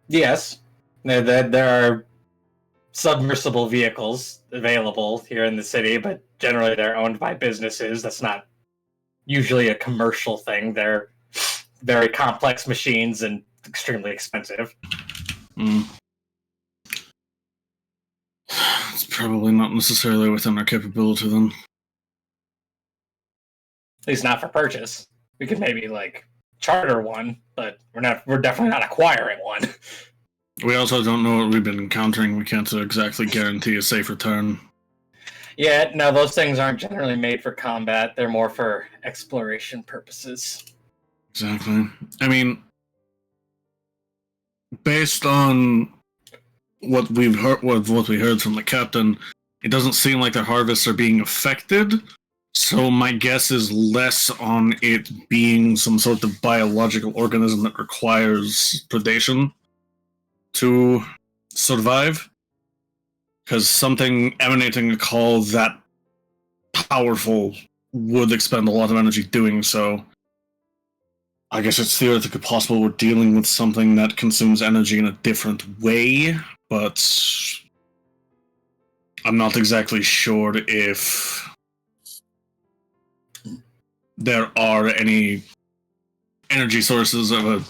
Yes. There are submersible vehicles available here in the city, but generally they're owned by businesses. That's not usually a commercial thing. They're very complex machines and extremely expensive. It's probably not necessarily within our capability then. At least not for purchase. We could maybe like charter one, but we're definitely not acquiring one. We also don't know what we've been encountering. We can't exactly guarantee a safe return. Yeah, no, those things aren't generally made for combat. They're more for exploration purposes. Exactly. I mean, based on what we heard from the captain, it doesn't seem like their harvests are being affected. So my guess is less on it being some sort of biological organism that requires predation to survive. Because something emanating a call that powerful would expend a lot of energy doing so. I guess it's theoretically possible we're dealing with something that consumes energy in a different way, but I'm not exactly sure if there are any energy sources of a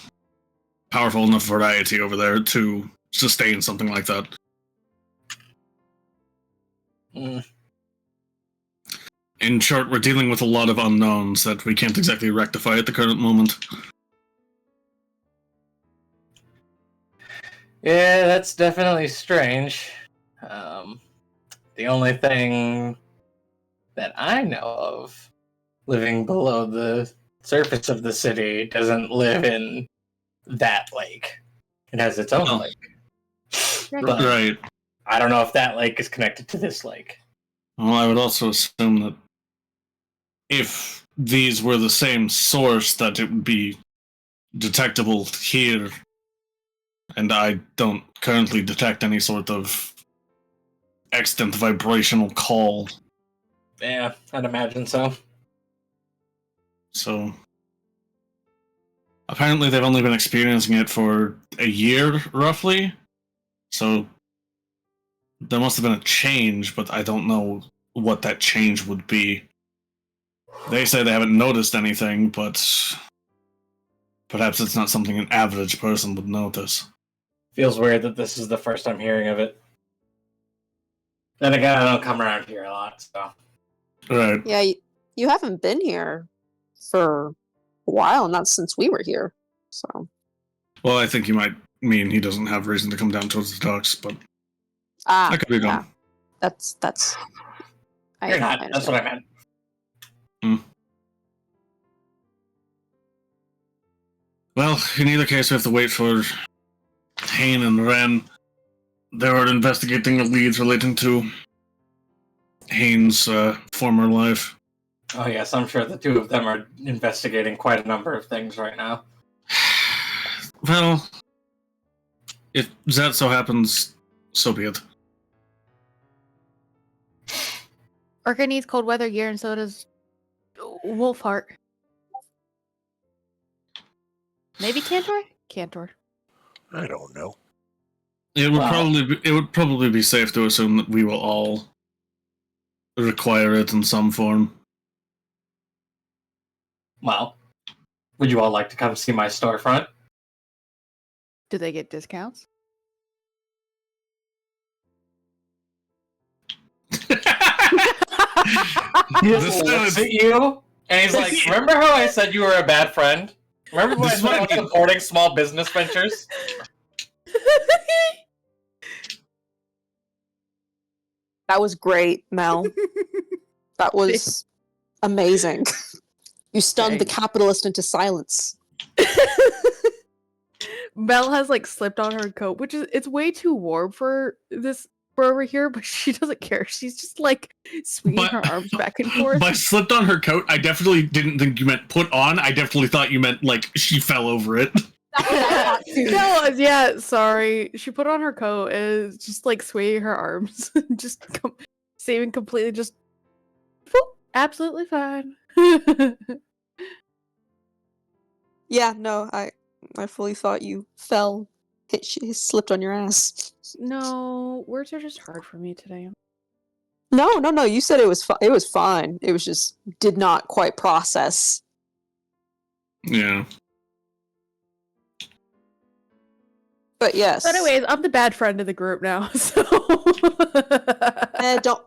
powerful enough variety over there to sustain something like that. In short, we're dealing with a lot of unknowns that we can't exactly rectify at the current moment. Yeah, that's definitely strange. The only thing that I know of living below the surface of the city doesn't live in that lake. It has its own lake. But Right. I don't know if that lake is connected to this lake. Well, I would also assume that if these were the same source, that it would be detectable here, and I don't currently detect any sort of extant vibrational call. Yeah, I'd imagine so. So apparently they've only been experiencing it for a year, roughly. So there must have been a change, but I don't know what that change would be. They say they haven't noticed anything, but perhaps it's not something an average person would notice. Feels weird that this is the first I'm hearing of it. Then again, I don't come around here a lot, so. Right. Yeah, you haven't been here for a while, not since we were here. So. Well, I think you might mean he doesn't have reason to come down towards the docks, but Ah, that could be yeah. done. That's. You're not. That's what I meant. Well, in either case, we have to wait for Hain and Ren. They were investigating the leads relating to Hain's former life. Oh yes, I'm sure the two of them are investigating quite a number of things right now. Well, if that so happens, so be it. Orca needs cold weather gear, and so does Wolfheart. Maybe Cantor? Cantor. I don't know. It would probably be safe to assume that we will all require it in some form. Well, would you all like to come see my storefront? Do they get discounts? He just looks at you, and he's like, remember how I said you were a bad friend? Remember when I said I was supporting small business ventures? That was great, Mel. That was amazing. You stunned the capitalist into silence. Mel has like slipped on her coat, which is it's way too warm for over here, but she doesn't care. She's just like swinging her arms back and forth. By slipped on her coat, I definitely didn't think you meant put on. I definitely thought you meant like she fell over it. Yeah, sorry. She put on her coat and is just like swaying her arms, just saving completely. Just absolutely fine. Yeah, no, I fully thought you fell. She slipped on your ass. No, words are just hard for me today. No. You said it was it was fine. It was just did not quite process. Yeah. But yes. But anyways, I'm the bad friend of the group now, so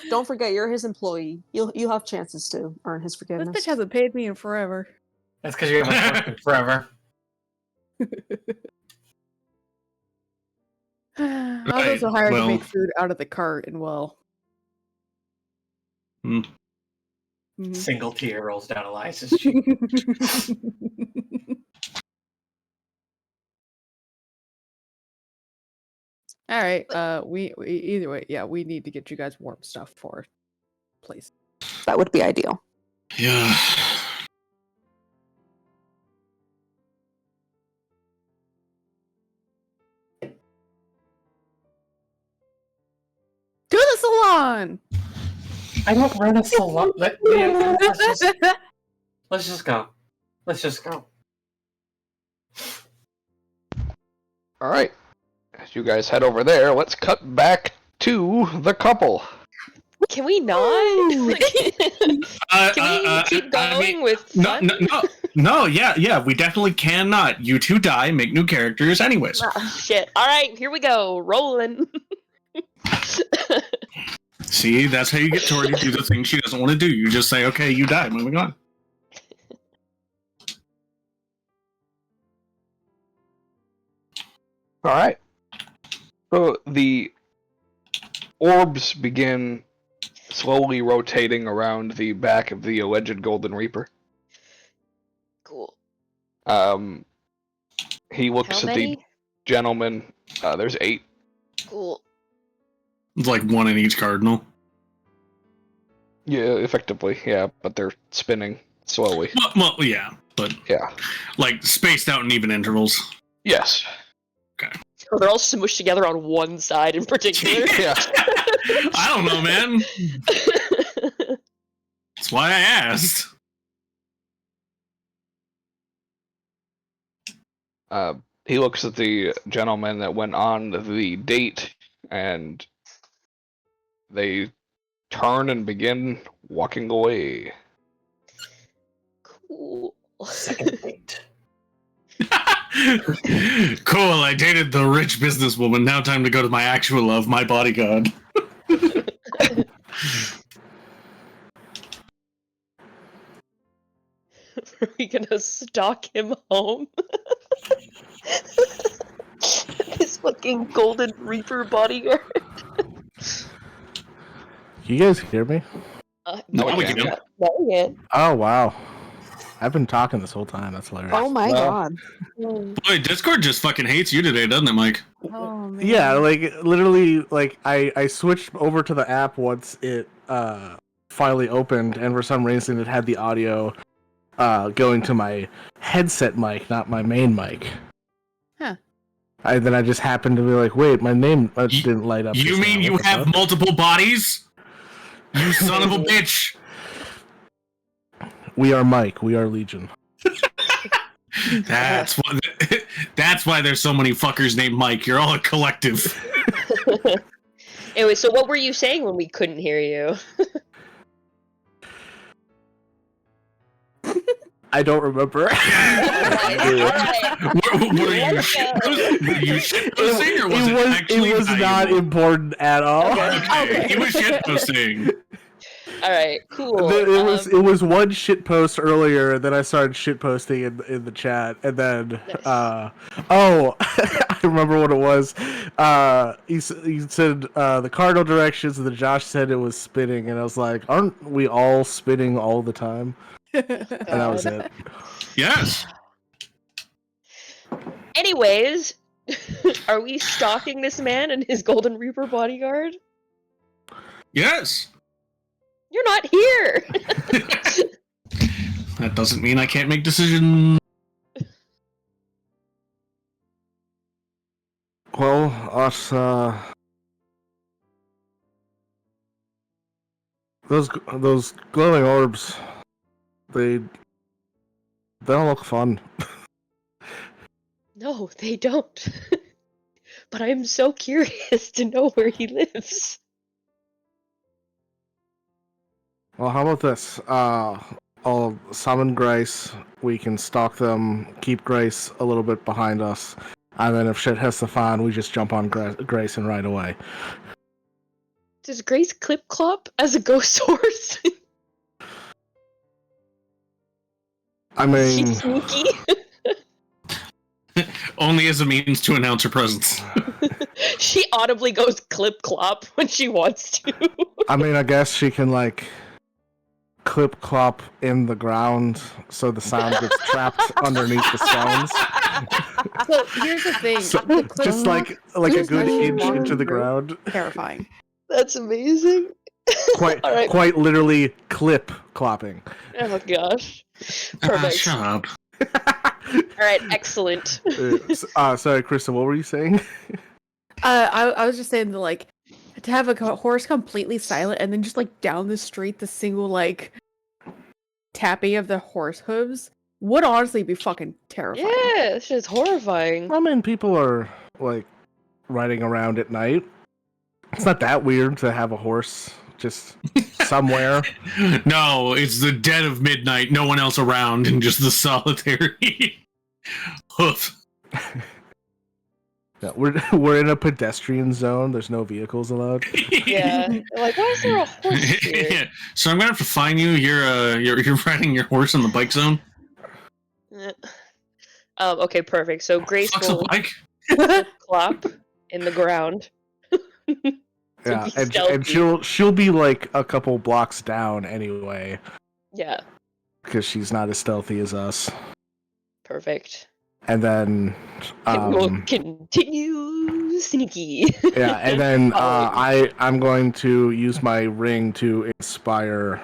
Don't forget, you're his employee. You'll have chances to earn his This forgiveness. bitch hasn't paid me in forever. That's because you haven't worked it forever. I was Right, also hired to well- make food out of the cart, and well. Hmm. Mhm. Single tear rolls down Elias's cheek. All right. We either way, yeah, we need to get you guys warm stuff for place. That would be ideal. Yeah. To the salon. I don't run a salon. Let's just go. Let's just go. All right. As you guys head over there, let's cut back to the couple. Can we not? Can we keep going with fun? No, yeah, we definitely cannot. You two die, make new characters, anyways. Oh, shit. All right, here we go. Rolling. See, that's how you get Tori to do the thing she doesn't want to do. You just say, okay, you die, moving on. All right. So the orbs begin slowly rotating around the back of the alleged Golden Reaper. Cool. He looks How at many? the gentleman. There's 8. Cool. It's like one in each cardinal. Yeah, effectively, yeah, but they're spinning slowly. Well, yeah, but Yeah. like spaced out in even intervals. Yes. Oh, they're all smushed together on one side in particular. Yeah. I don't know, man. That's why I asked. He looks at the gentleman that went on the date, and they turn and begin walking away. Cool. Second date. Cool, I dated the rich businesswoman. Now time to go to my actual love, my bodyguard. Are we gonna stalk him home? This fucking Golden Reaper bodyguard. You guys hear me? No, we we can. can't. No, Oh wow. I've been talking this whole time. That's hilarious. Oh my Well, god. Boy, Discord just fucking hates you today, doesn't it, Mike? Oh man. Yeah, like literally, like I switched over to the app once it finally opened, and for some reason it had the audio going to my headset mic, not my main mic. Huh. Then I just happened to be like, wait, my name didn't light up. You just mean now. you What the have fuck? multiple bodies? You son of a bitch! We are Mike. We are Legion. That's why there's so many fuckers named Mike. You're all a collective. Anyway, so what were you saying when we couldn't hear you? I don't remember. Alright. Were you shitposting or was it actually it was not valuable? important at all. Okay, he was shitposting. Alright, cool. It was one shit post earlier, and then I started shit posting in the chat, and then Nice. I remember what it was. He said the cardinal directions, and then Josh said it was spinning, and I was like, aren't we all spinning all the time? And that was it. Yes. Anyways, are we stalking this man and his Golden Reaper bodyguard? Yes. You're not here! That doesn't mean I can't make decisions. Well, us those glowing orbs, they don't look fun. No, they don't. But I'm so curious to know where he lives. Well, how about this? I'll summon Grace. We can stalk them, keep Grace a little bit behind us, and then if shit hits the fan, we just jump on Grace and right away. Does Grace clip clop as a ghost horse? I She's mean, sneaky. Only as a means to announce her presence. She audibly goes clip clop when she wants to. I guess she can like clip clop in the ground so the sound gets trapped underneath the stones. So here's the thing. So, the clip just like a just good as she inch walks into the through, ground. Terrifying. That's amazing. Quite, All right. quite literally clip clopping. Oh my gosh. Perfect. Shut up. All right, excellent. Sorry, Krista, what were you saying? I was just saying that, like, to have a horse completely silent and then just like down the street, the single like tapping of the horse hooves would honestly be fucking terrifying. Yeah, this shit's horrifying. I mean, people are like riding around at night. It's not that weird to have a horse just somewhere. No, it's the dead of midnight, no one else around, and just the solitary hoof. Yeah, we're in a pedestrian zone. There's no vehicles allowed. Yeah. They're like, why is there a horse here? Yeah. So I'm gonna have to fine you. You're riding your horse in the bike zone. Okay, perfect. So Grace Fuck's a will bike. clop in the ground. Yeah, be and stealthy. she'll be like a couple blocks down anyway, Yeah, because she's not as stealthy as us. perfect. And then, And we'll continue sneaky. yeah, and then Following. I'm going to use my ring to inspire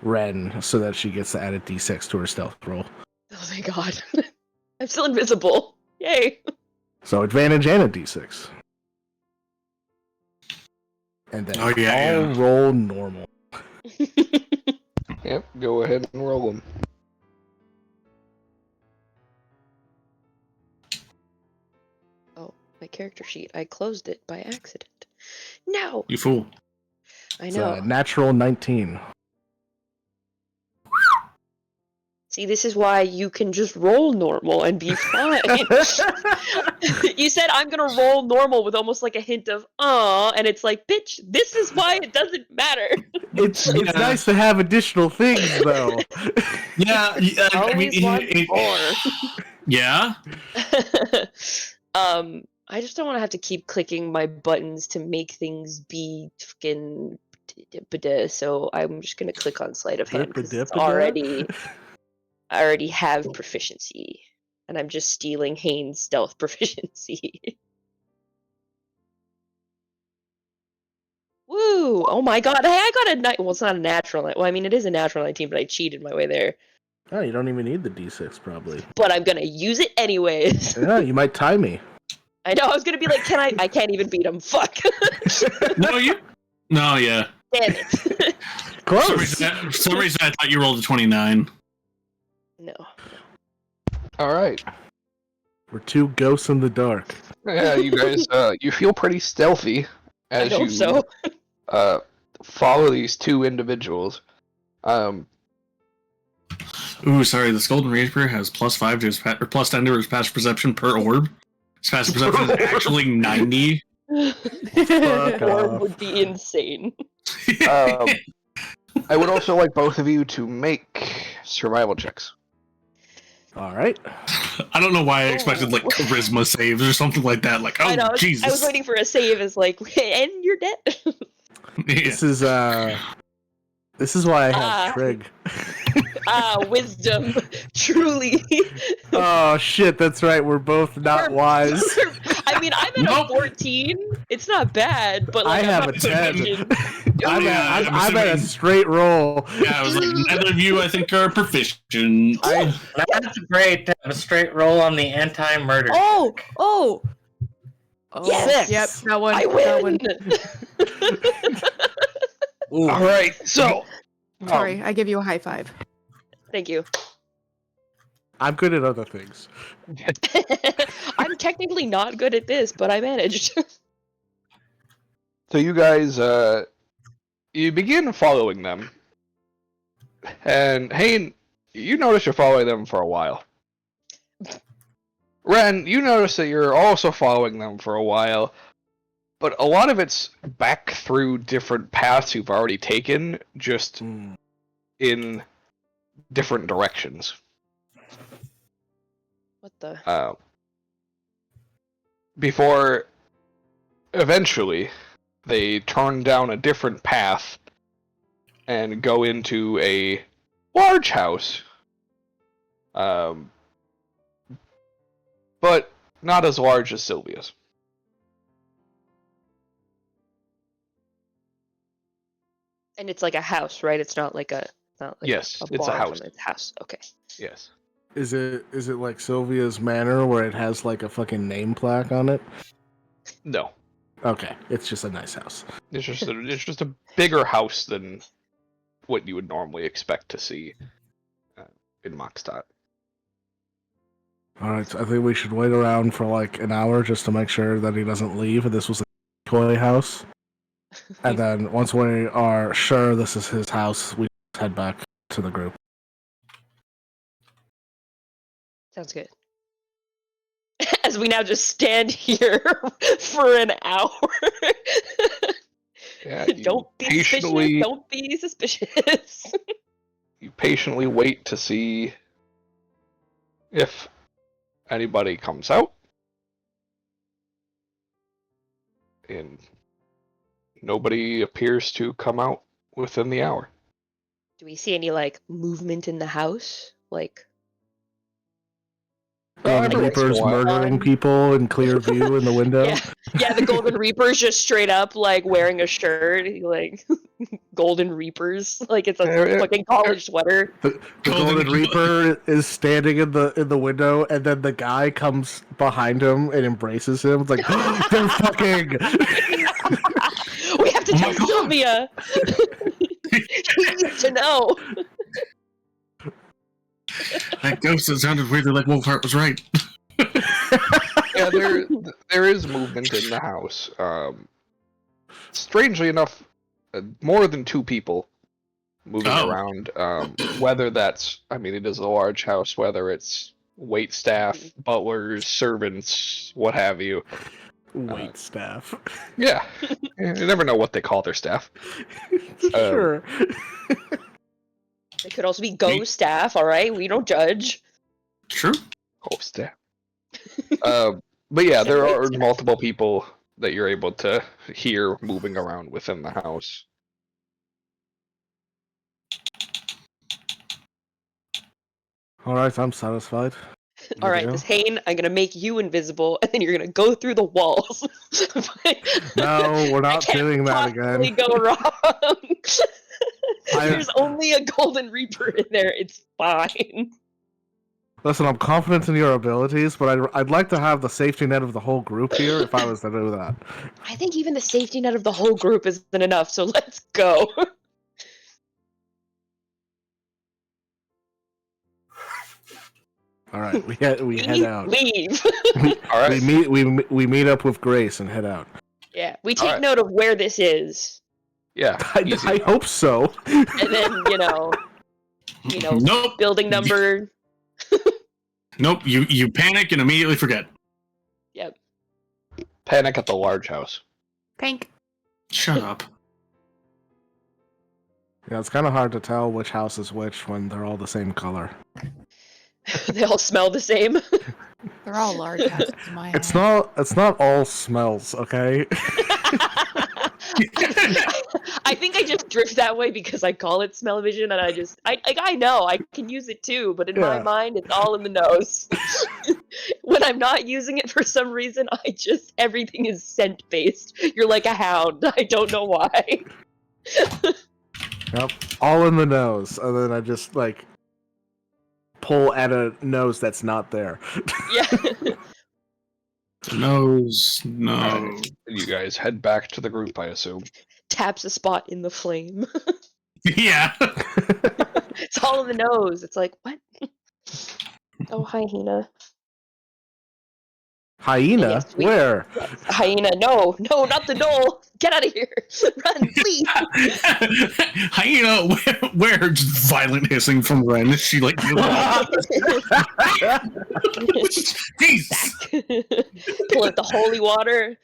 Ren so that she gets to add a d6 to her stealth roll. Oh my god. I'm still invisible. Yay. So advantage and a d6. And then I'll roll normal. Yep, go ahead and roll them. Oh, my character sheet. I closed it by accident. No! You fool. I It's know. a natural 19. See, this is why you can just roll normal and be fine. You said I'm gonna roll normal with almost like a hint of and it's like, bitch, this is why it doesn't matter. It's nice to have additional things, though. Yeah, I mean, Always want more. yeah. I just don't want to have to keep clicking my buttons to make things be fucking. So I'm just gonna click on sleight of hand because it's already. I already have proficiency, and I'm just stealing Hane's stealth proficiency. Woo! Oh my god! Hey, I got a well, it's not a natural. Well, I mean, it is a natural 19, but I cheated my way there. Oh, you don't even need the d6, probably. But I'm gonna use it anyways. Yeah, you might tie me. I know. I was gonna be like, can I? I can't even beat him. Fuck. No, you. No, yeah. Damn it. Close. For some reason, I thought you rolled a 29. No. All right. We're two ghosts in the dark. Yeah, you guys, you feel pretty stealthy as I hope you so. follow these two individuals. Ooh, sorry. This Golden Reaper has +5 to his or +10 to his passive perception per orb. His passive perception is actually 90. Orb would be insane. I would also like both of you to make survival checks. All right. I don't know why I expected like charisma saves or something like that. Like, I know. oh Jesus! I was waiting for a save. As like, and you're dead. This is why I have Trig. Wisdom, truly. Oh shit, that's right. We're both not wise. I mean, I'm at a 14. It's not bad, but like, I have a 10. proficient. I'm at a straight roll. Yeah, I was like, neither of you, I think, are proficient. That's great to have a straight roll on the anti-murder. Oh, Yes! Yep, that one. I That one. win. All right, so Sorry, I give you a high five. Thank you. I'm good at other things. I'm technically not good at this, but I managed. So you guys, you begin following them, and Hane, you notice you're following them for a while. Ren, you notice that you're also following them for a while, but a lot of it's back through different paths you've already taken, just in different directions. What the? Before eventually they turn down a different path and go into a large house. But not as large as Sylvia's. And it's like a house, right? It's not like Yes, a it's a bar or house. something. It's a house. Okay. Yes. Is it like Sylvia's Manor where it has like a fucking name plaque on it? No. Okay, it's just a nice house. It's just a bigger house than what you would normally expect to see in Mockstadt. Alright, I think we should wait around for like an hour just to make sure that he doesn't leave. This was a toy house. And then once we are sure this is his house, we head back to the group. Sounds good. As we now just stand here for an hour. Yeah, Don't be suspicious. Don't be suspicious. You patiently wait to see if anybody comes out. And nobody appears to come out within the hour. Do we see any like movement in the house? Like Reapers murdering people in clear view in the window. Yeah, the Golden Reaper's just straight up like wearing a shirt, like Golden Reapers, like it's a fucking college sweater. The Golden Reaper is standing in the window, and then the guy comes behind him and embraces him. It's like they're fucking. We have to tell Sylvia. She needs to know. That ghost that sounded weirdly like Wolfheart was right. Yeah, there is movement in the house. Strangely enough, more than two people moving around. Whether that's, it is a large house, whether it's wait staff, butlers, servants, what have you. Wait staff. Yeah. You never know what they call their staff. Sure. It could also be ghost staff, alright? We don't judge. True. Ghost staff. But yeah, there are multiple people that you're able to hear moving around within the house. Alright, I'm satisfied. Alright, this Hane, I'm gonna make you invisible, and then you're gonna go through the walls. No, we're not doing that again. Go wrong. There's only a Golden Reaper in there. It's fine. Listen, I'm confident in your abilities, but I'd like to have the safety net of the whole group here if I was to do that. I think even the safety net of the whole group isn't enough, so let's go. All right, we head out. Leave. All right. We meet up with Grace and head out. Yeah, we take note of where this is. Yeah, I hope so. And then Nope. Building number. Nope. You panic and immediately forget. Yep. Panic at the large house. Pink. Shut up. Yeah, it's kind of hard to tell which house is which when they're all the same color. They all smell the same. They're all large houses. It's not all smells, okay? I think I just drift that way because I call it smell-o-vision, and I know I can use it too, but in my mind it's all in the nose. When I'm not using it for some reason, everything is scent-based. You're like a hound. I don't know why. Yep, all in the nose, and then I just pull at a nose that's not there. Yeah. Nose, no. Right. You guys head back to the group, I assume. Taps a spot in the flame. Yeah. It's all in the nose. It's like, what? Oh, hyena. Hyena? Yes, Where? Yes. Hyena, no, not the knoll. Get out of here. Run, please. Hyena, where? Just violent hissing from Ren. She Jesus. Pull out the holy water.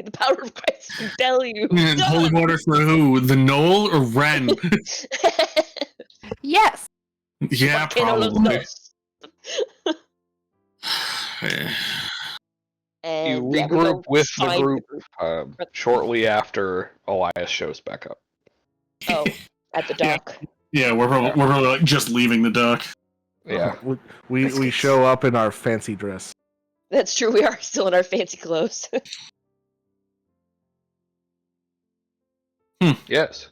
May the power of Christ compel you. And holy water for who? The Knoll or Ren? Yes. Yeah, ¿Por qué no los probably. dos? You And yeah, we regroup go with the find group shortly after Elias shows back up. Oh, at the dock. Yeah, we're probably like just leaving the dock. Yeah. We show up in our fancy dress. That's true. We are still in our fancy clothes. Yes.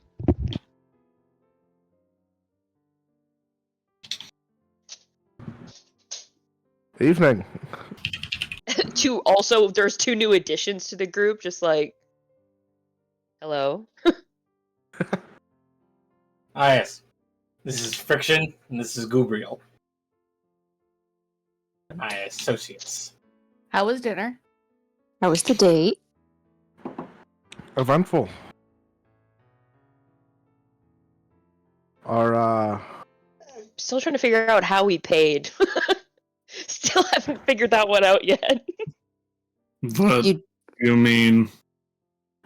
Evening. There's 2 new additions to the group. Just like, hello. Yes. This is Friction, and this is Gubriel. My associates. How was dinner? How was the date? Eventful. Our Still trying to figure out how we paid. Still haven't figured that one out yet. What you mean?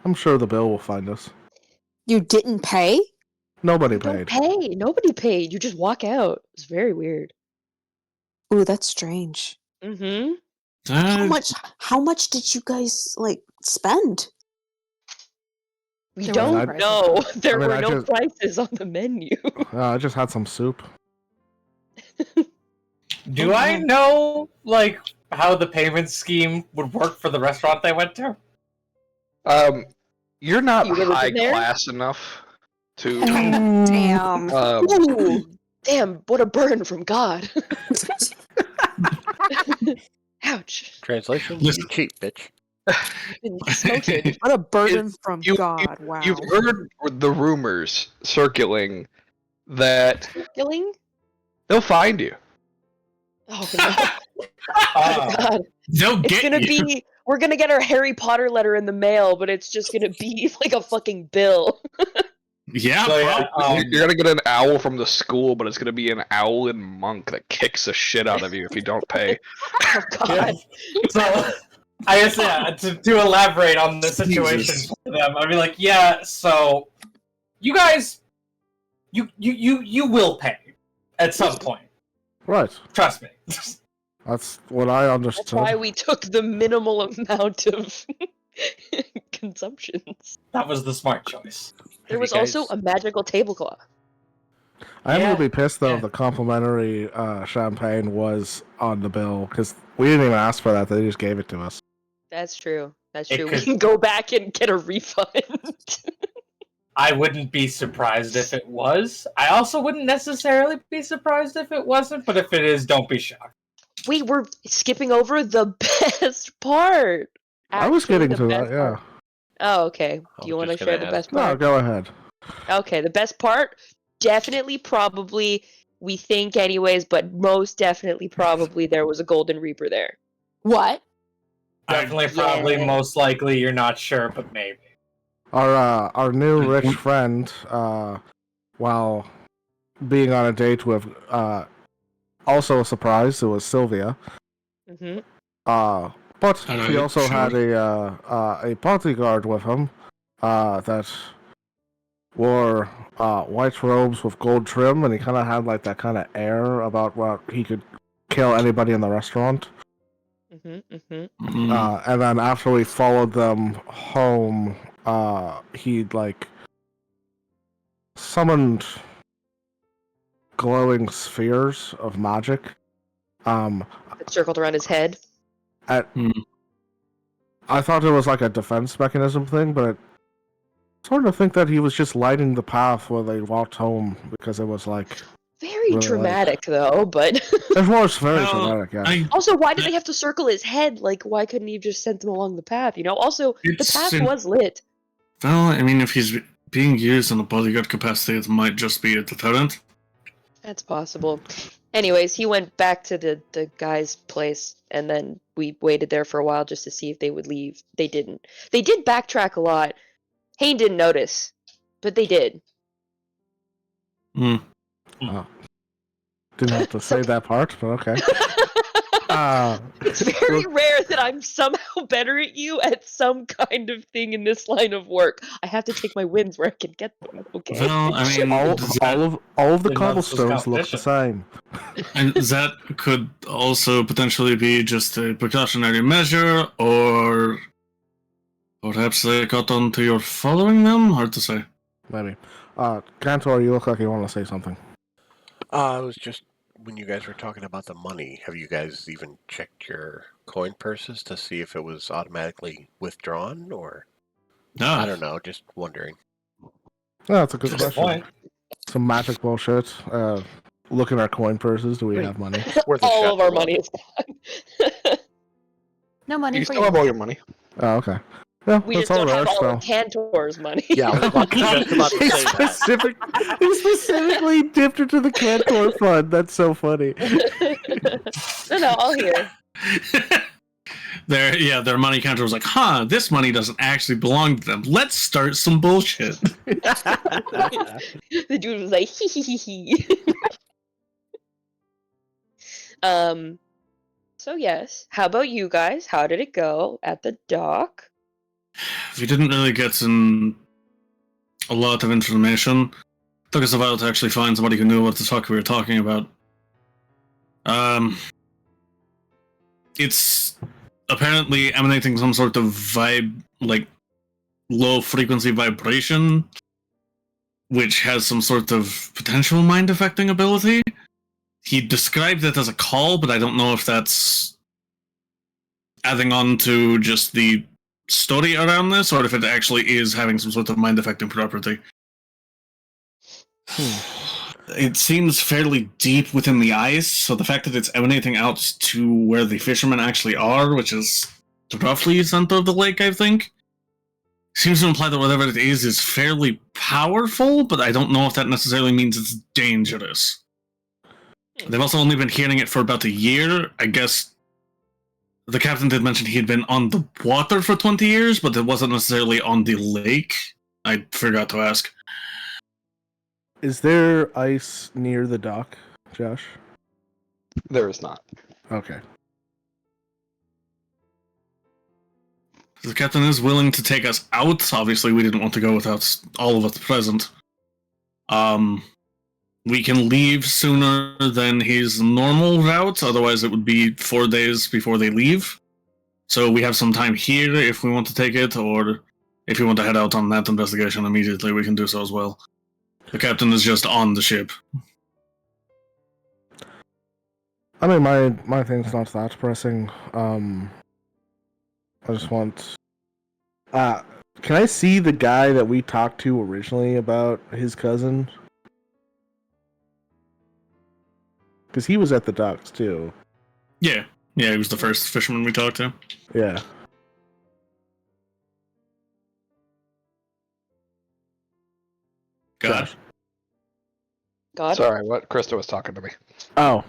I'm sure the bill will find us. You didn't pay? Nobody Don't paid. pay. Nobody paid. You just walk out. It's very weird. Ooh, that's strange. Mm-hmm. How much did you guys spend? We There don't wasn't know. prices. There were I no just- prices on the menu. I just had some soup. Do I know, how the payment scheme would work for the restaurant they went to? You're not You really high been there? class enough to. Damn. Ooh, damn, what a burn from God. Ouch. Translation: Listen. You cheap, bitch. Been smoted. What a burden from you- God. Wow. You've heard the rumors circulating that Killing? they'll find you. Oh no. Oh, God. They'll It's get gonna you. be we're gonna get our Harry Potter letter in the mail, but it's just gonna be like a fucking bill. Yeah, So, yeah, probably. You're gonna get an owl from the school, but it's gonna be an owlin monk that kicks the shit out of you if you don't pay. Oh God. So, I guess, to elaborate on the situation Jesus. for them, I'd be like, yeah, so, you guys, you will pay at some point. Right. Trust me. That's what I That's understood. why we took the minimal amount of consumptions. That was the smart choice. There Have was you guys- also a magical tablecloth. I am Yeah, gonna be pissed though yeah. if the complimentary champagne was on the bill because we didn't even ask for that. They just gave it to us. That's true. That's It true. could- We can go back and get a refund. I wouldn't be surprised if it was. I also wouldn't necessarily be surprised if it wasn't, but if it is, don't be shocked. Wait, we're skipping over the best part. I was Actually, getting the to best that. Yeah. part. Oh, okay. I Do you was want to just gonna share the ask. best No, part? go ahead. Okay, the best part, definitely, probably, we think anyways, but most definitely, probably, there was a Golden Reaper there. What? Definitely, probably, Yeah. most likely, you're not sure, but maybe. Our new rich friend, while being on a date with also a surprise, it was Sylvia. Mm-hmm. But Hello, he also sure. had a bodyguard with him that wore white robes with gold trim, and he kind of had that kind of air about what he could kill anybody in the restaurant. Mm-hmm. Mm-hmm. Mm. And then after we followed them home, he'd summoned glowing spheres of magic. It circled around his head. I thought it was like a defense mechanism thing, but I sort of think that he was just lighting the path where they walked home because it was Very Really? dramatic, though, but... it was very Well, dramatic. Yeah. Also, why did they have to circle his head? Why couldn't he have just sent them along the path, Also, the It's path in- was lit. Well, I mean, if he's being used in a bodyguard capacity, it might just be a deterrent. That's possible. Anyways, he went back to the guy's place, and then we waited there for a while just to see if they would leave. They didn't. They did backtrack a lot. Hayne didn't notice, but they did. Didn't have to say that part, but okay. It's very rare that I'm somehow better at you at some kind of thing in this line of work. I have to take my wins where I can get them. Okay. Well, I mean, all of the Didn't know this was cobblestones look the competition. same. and that could also potentially be just a precautionary measure, or perhaps they got onto your following them. Hard to say. Maybe. Cantor, you look like you want to say something. I was just when you guys were talking about the money. Have you guys even checked your coin purses to see if it was automatically withdrawn, or I don't know? Just wondering. Oh, that's a good Good question. point. Some magic bullshit. Look at our coin purses. Do we have money? Worth a All shot of our to money look. is gone. No money You for still have all your money. Oh, okay. Yeah, We that's just all don't have right. all of Cantor's money. Yeah, I was just about to say that. He specifically dipped into the Cantor fund. That's so funny. No, I'll hear. Their money counter was like, this money doesn't actually belong to them. Let's start some bullshit. The dude was like, hee hee hee hee. So yes, how about you guys? How did it go at the dock? We didn't really get a lot of information. Took us a while to actually find somebody who knew what the fuck we were talking about. It's apparently emanating some sort of like low frequency vibration, which has some sort of potential mind affecting ability. He described it as a call, but I don't know if that's adding on to just the story around this, or if it actually is having some sort of mind affecting property. It seems fairly deep within the ice, so the fact that it's emanating out to where the fishermen actually are, which is roughly the center of the lake, I think, seems to imply that whatever it is fairly powerful, but I don't know if that necessarily means it's dangerous. They've also only been hearing it for about a year. I guess the captain did mention he had been on the water for 20 years, but it wasn't necessarily on the lake. I forgot to ask. Is there ice near the dock, Josh? There is not. Okay. The captain is willing to take us out. Obviously, we didn't want to go without all of us present. We can leave sooner than his normal route, otherwise it would be 4 days before they leave. So we have some time here if we want to take it, or if we want to head out on that investigation immediately, we can do so as well. The captain is just on the ship. I mean, my thing's not that pressing. I just want... can I see the guy that we talked to originally about his cousin? Because he was at the docks, too. Yeah, he was the first fisherman we talked to. Yeah. God. God? Sorry, what? Krista was talking to me. Oh.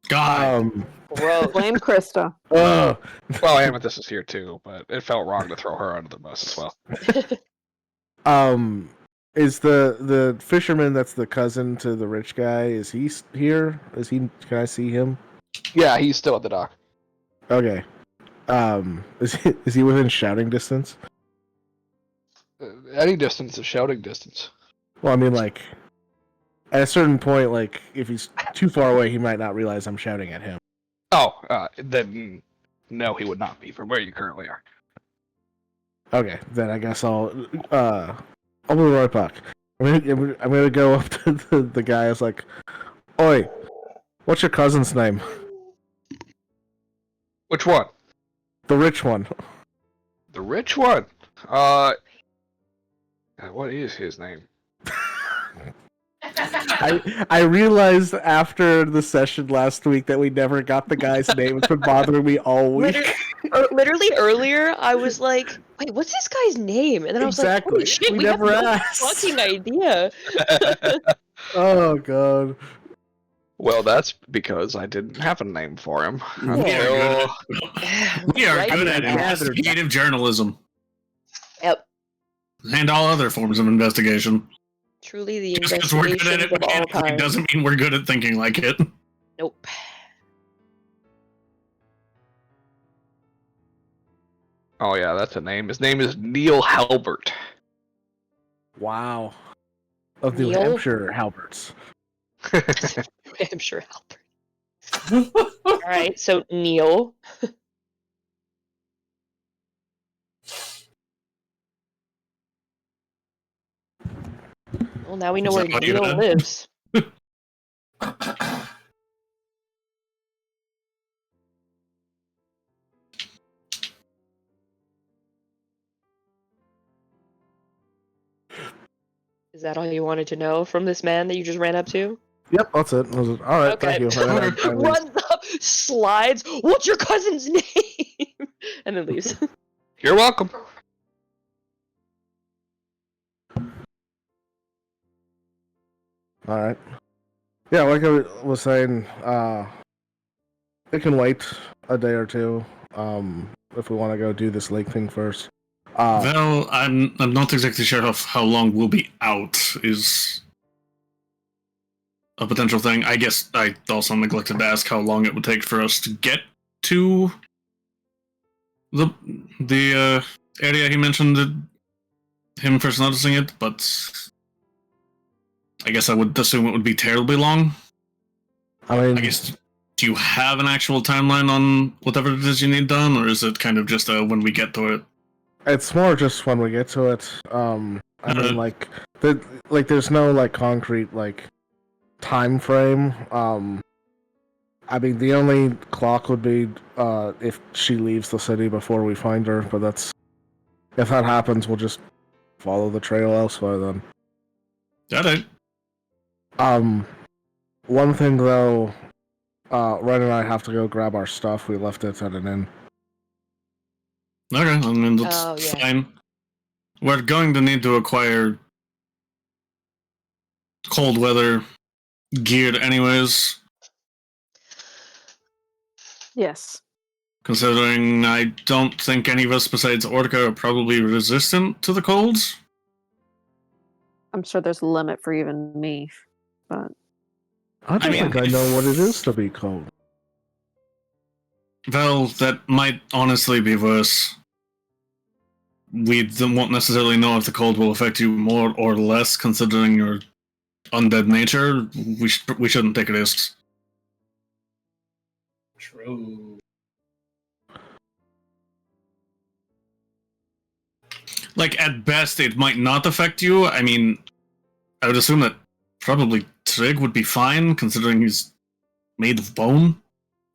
God. Blame Krista. Oh. Well, Amethyst is here too, but it felt wrong to throw her under the bus as well. Is the fisherman that's the cousin to the rich guy, is he here? Can I see him? Yeah, he's still at the dock. Okay. Is he within shouting distance? Any distance is shouting distance. Well, I mean, like, at a certain point, like, if he's too far away, he might not realize I'm shouting at him. Oh, then no, he would not be from where you currently are. Okay, then I guess I'll be right back. I'm gonna go up to the guy. I was like, "Oi, what's your cousin's name?" Which one? The rich one. The rich one? What is his name? I realized after the session last week that we never got the guy's name. It's been bothering me all week. Literally earlier, I was like, "Wait, what's this guy's name?" And then I was like, "Holy shit, We we have never no asked. fucking idea." Oh god. Well, that's because I didn't have a name for him. We are Right? good at investigative journalism. Yep. And all other forms of investigation. Truly the Just because we're good at investigations it of all mechanically time. doesn't mean we're good at thinking like it. Nope. Oh yeah, that's a name. His name is Neil Halbert. Wow. Of New Neil? Hampshire Halberts. New Hampshire Albert. All right, so Neil. Well, now we know Is where that all you Neil had? lives. Is that all you wanted to know from this man that you just ran up to? Yep, that's it. All right, Okay. thank you. And then I leave. Runs up, slides. What's your cousin's name? And then leaves. You're welcome. All right. Yeah, like I was saying, it can wait a day or two. If we want to go do this lake thing first. Well, I'm not exactly sure of how long we'll be out is a potential thing. I guess I also neglected to ask how long it would take for us to get to the area he mentioned, him first noticing it, but I guess I would assume it would be terribly long. I mean, I guess, do you have an actual timeline on whatever it is you need done, or is it kind of just when we get to it? it's more just when we get to it. I mean, like, there's no like concrete like time frame. I mean, the only clock would be if she leaves the city before we find her. But if that happens, we'll just follow the trail elsewhere then. Got it. One thing though, Ren and I have to go grab our stuff. We left it at an inn. Okay, I mean, that's Oh, yeah. fine. We're going to need to acquire cold weather gear anyways, Yes. considering I don't think any of us besides Orca are probably resistant to the colds. I'm sure there's a limit for even me, but I don't mean, think I know what it is to be cold. Well, that might honestly be worse. We won't necessarily know if the cold will affect you more or less, considering your undead nature. We shouldn't take risks. True. Like, at best, it might not affect you. I mean, I would assume that probably Trig would be fine, considering he's made of bone.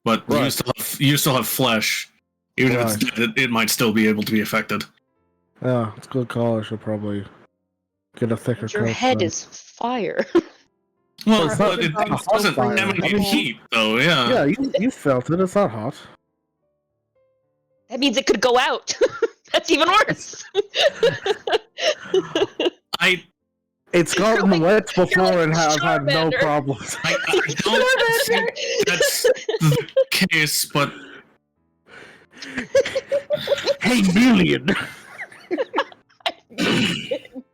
But Right. you still have flesh. Even if Right. it's dead, it might still be able to be affected. Yeah, it's a good call. I should probably get a thicker And your coat head then. is fire. Well, it's not- but it it's not doesn't fire. emanate I mean, heat, though, yeah. Yeah, you felt it. It's not hot. That means it could go out. That's even worse. It's gotten like- wet you're before like and have had no Charmander. problems. I don't think that's the case, but Hey, Million!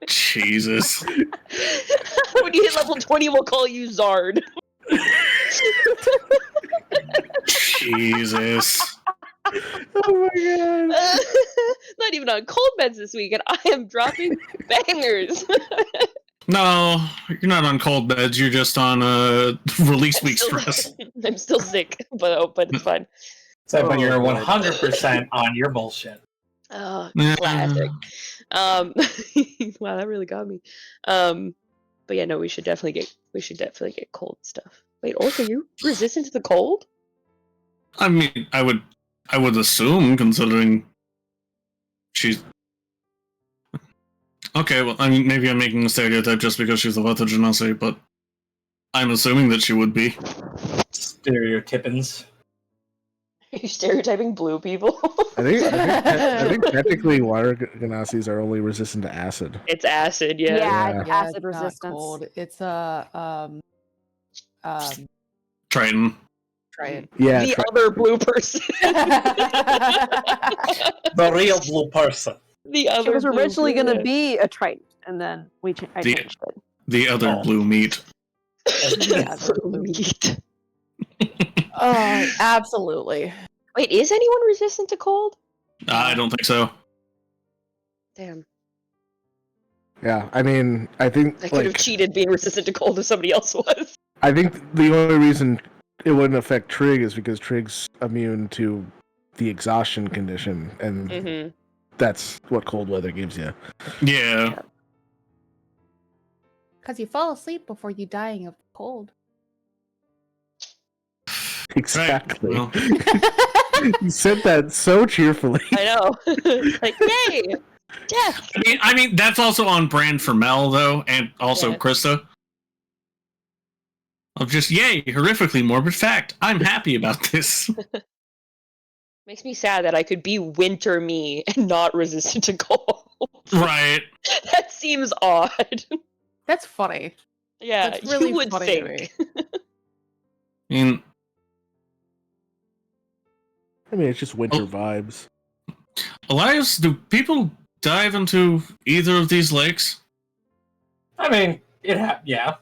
Jesus. When you hit level 20, we'll call you Zard. Jesus. Oh my god. Not even on cold meds this week, and I am dropping bangers. No, you're not on cold beds. You're just on release week stress. I'm still sick, but it's fine. So, but you're God. 100% on your bullshit. Oh, Yeah. classic. Wow, that really got me. But yeah, no, we should definitely get cold stuff. Wait, Orca, you resistant to the cold? I mean, I would assume, considering she's okay. Well, I mean, maybe I'm making a stereotype just because she's a Vata Genasi, but I'm assuming that she would be. Stereotypins. Are you stereotyping blue people? I think technically water ganasis are only resistant to acid. It's acid, yeah. Yeah. Acid it's not resistance. cold. It's Triton. try it. Yeah, The other blue person. The real blue person. The other. She was blue originally going to person. be a Triton, and then I The- changed it. The other Oh. blue meat. Yeah, Blue meat. Oh, absolutely. Wait, is anyone resistant to cold? I don't think so. Damn. Yeah, I mean, I think I could have cheated being resistant to cold if somebody else was. I think the only reason it wouldn't affect Trig is because Trig's immune to the exhaustion condition, and that's what cold weather gives you. Yeah. Because you fall asleep before you dying of cold. Exactly. Right. Well. You said that so cheerfully. I know. Like, yay! Death! I mean, that's also on brand for Mel, though, and also Krista. Of just, yay, horrifically morbid fact. I'm happy about this. Makes me sad that I could be winter me and not resistant to cold. Right. That seems odd. That's funny. Yeah, That's really you would funny think. I mean, it's just winter vibes. Elias, do people dive into either of these lakes? I mean, yeah.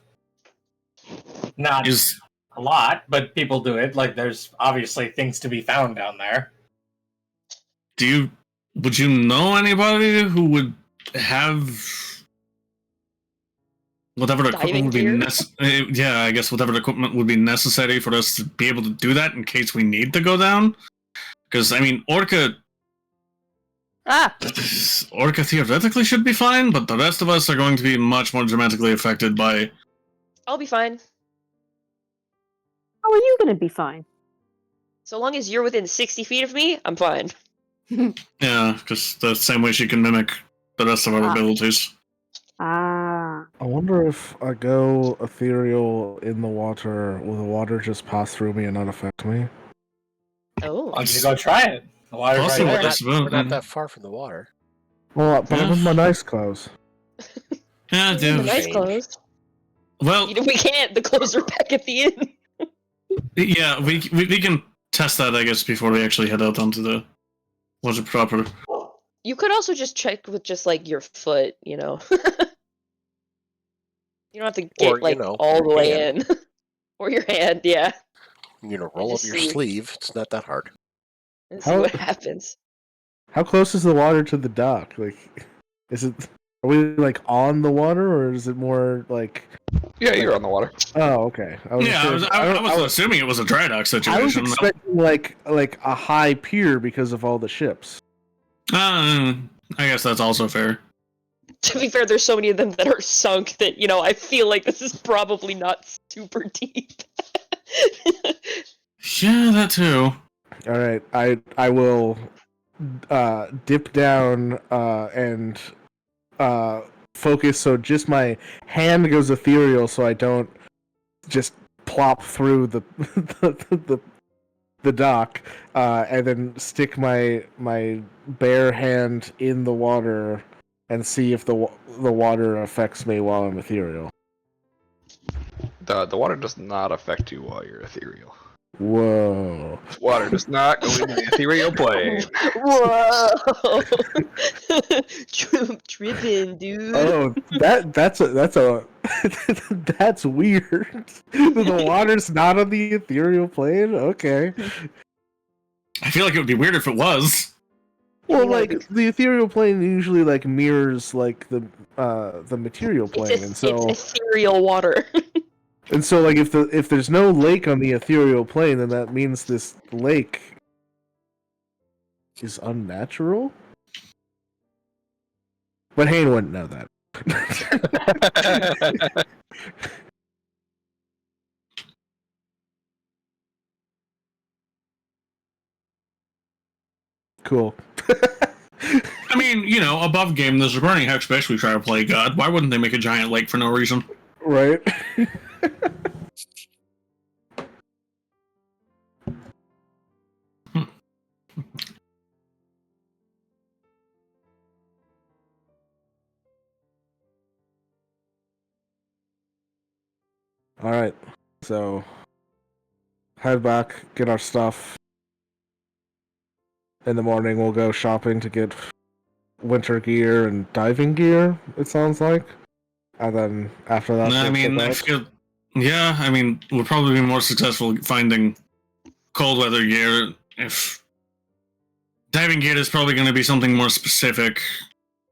Not a lot, but people do it. Like, there's obviously things to be found down there. Would you know anybody who would have whatever equipment would be necessary? Yeah, I guess whatever equipment would be necessary for us to be able to do that in case we need to go down. Because, I mean, Orca theoretically should be fine, but the rest of us are going to be much more dramatically affected by... I'll be fine. How are you going to be fine? So long as you're within 60 feet of me, I'm fine. Yeah, because the same way she can mimic the rest of our abilities. Ah. I wonder if I go ethereal in the water, will the water just pass through me and not affect me? Oh. Why don't you go try it? The water's Possible, right there. We're not that far from the water. Well, but I'm in my nice clothes. Yeah, The dude. nice clothes. Well, We can't. The clothes are back at the inn. yeah, we can test that, I guess, before we actually head out onto the water proper. You could also just check with just like your foot, you know. You don't have to get Or, like all the way in. Or your hand, yeah. Roll up your sleeve. It's not that hard. And see what happens. How close is the water to the dock? Like, are we like on the water, or is it more like? Yeah, you're on the water. Oh, okay. I was assuming it was a dry dock situation. I was expecting like a high pier because of all the ships. I guess that's also fair. To be fair, there's so many of them that are sunk that, I feel like this is probably not super deep. Yeah, that too. All right, I will dip down and focus so just my hand goes ethereal, so I don't just plop through the dock, and then stick my bare hand in the water and see if the water affects me while I'm ethereal. The water does not affect you while you're ethereal. Whoa. Water does not go into the ethereal plane. Whoa! Tripping, dude. Oh, that's that's weird. The water's not on the ethereal plane? Okay. I feel like it would be weird if it was. Well, like the ethereal plane usually like mirrors like the material plane, and so it's ethereal water. And so, like, if there's no lake on the ethereal plane, then that means this lake is unnatural. But Hayne wouldn't know that. Cool. I mean, above game, there's a burning hexbase we try to play God. Why wouldn't they make a giant lake for no reason? Right. All right, so head back, get our stuff. In the morning, we'll go shopping to get winter gear and diving gear. It sounds like, and then after that, we'll probably be more successful finding cold weather gear if diving gear is probably going to be something more specific.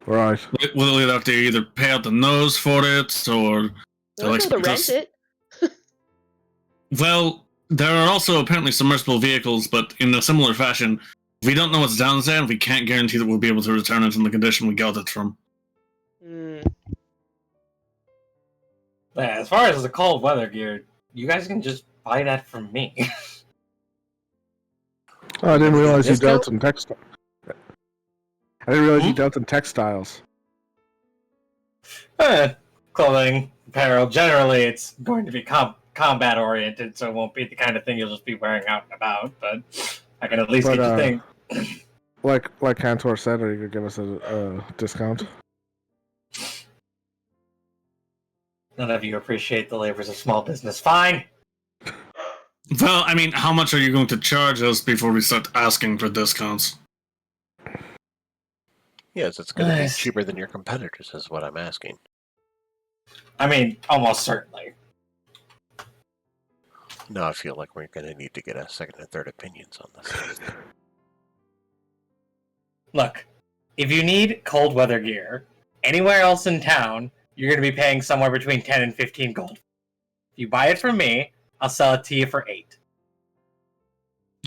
Right. We'll have to either pay out the nose for it, or We'll have to rent it. Well, there are also apparently submersible vehicles, but in a similar fashion, we don't know what's down there, and we can't guarantee that we'll be able to return it in the condition we got it from. As far as the cold weather gear, you guys can just buy that from me. Oh, I didn't realize you Discount? dealt in textiles. I didn't realize you dealt in textiles. Clothing, apparel, generally it's going to be combat oriented, so it won't be the kind of thing you'll just be wearing out and about, but I can at least get you things. Like Cantor said, are you going to give us a discount? None of you appreciate the labors of small business. Fine. Well, I mean, how much are you going to charge us before we start asking for discounts? Yes, it's going to be cheaper than your competitors, is what I'm asking. I mean, almost certainly. No, I feel like we're going to need to get a second and third opinions on this. Look, if you need cold weather gear anywhere else in town, you're going to be paying somewhere between 10 and 15 gold. If you buy it from me, I'll sell it to you for 8.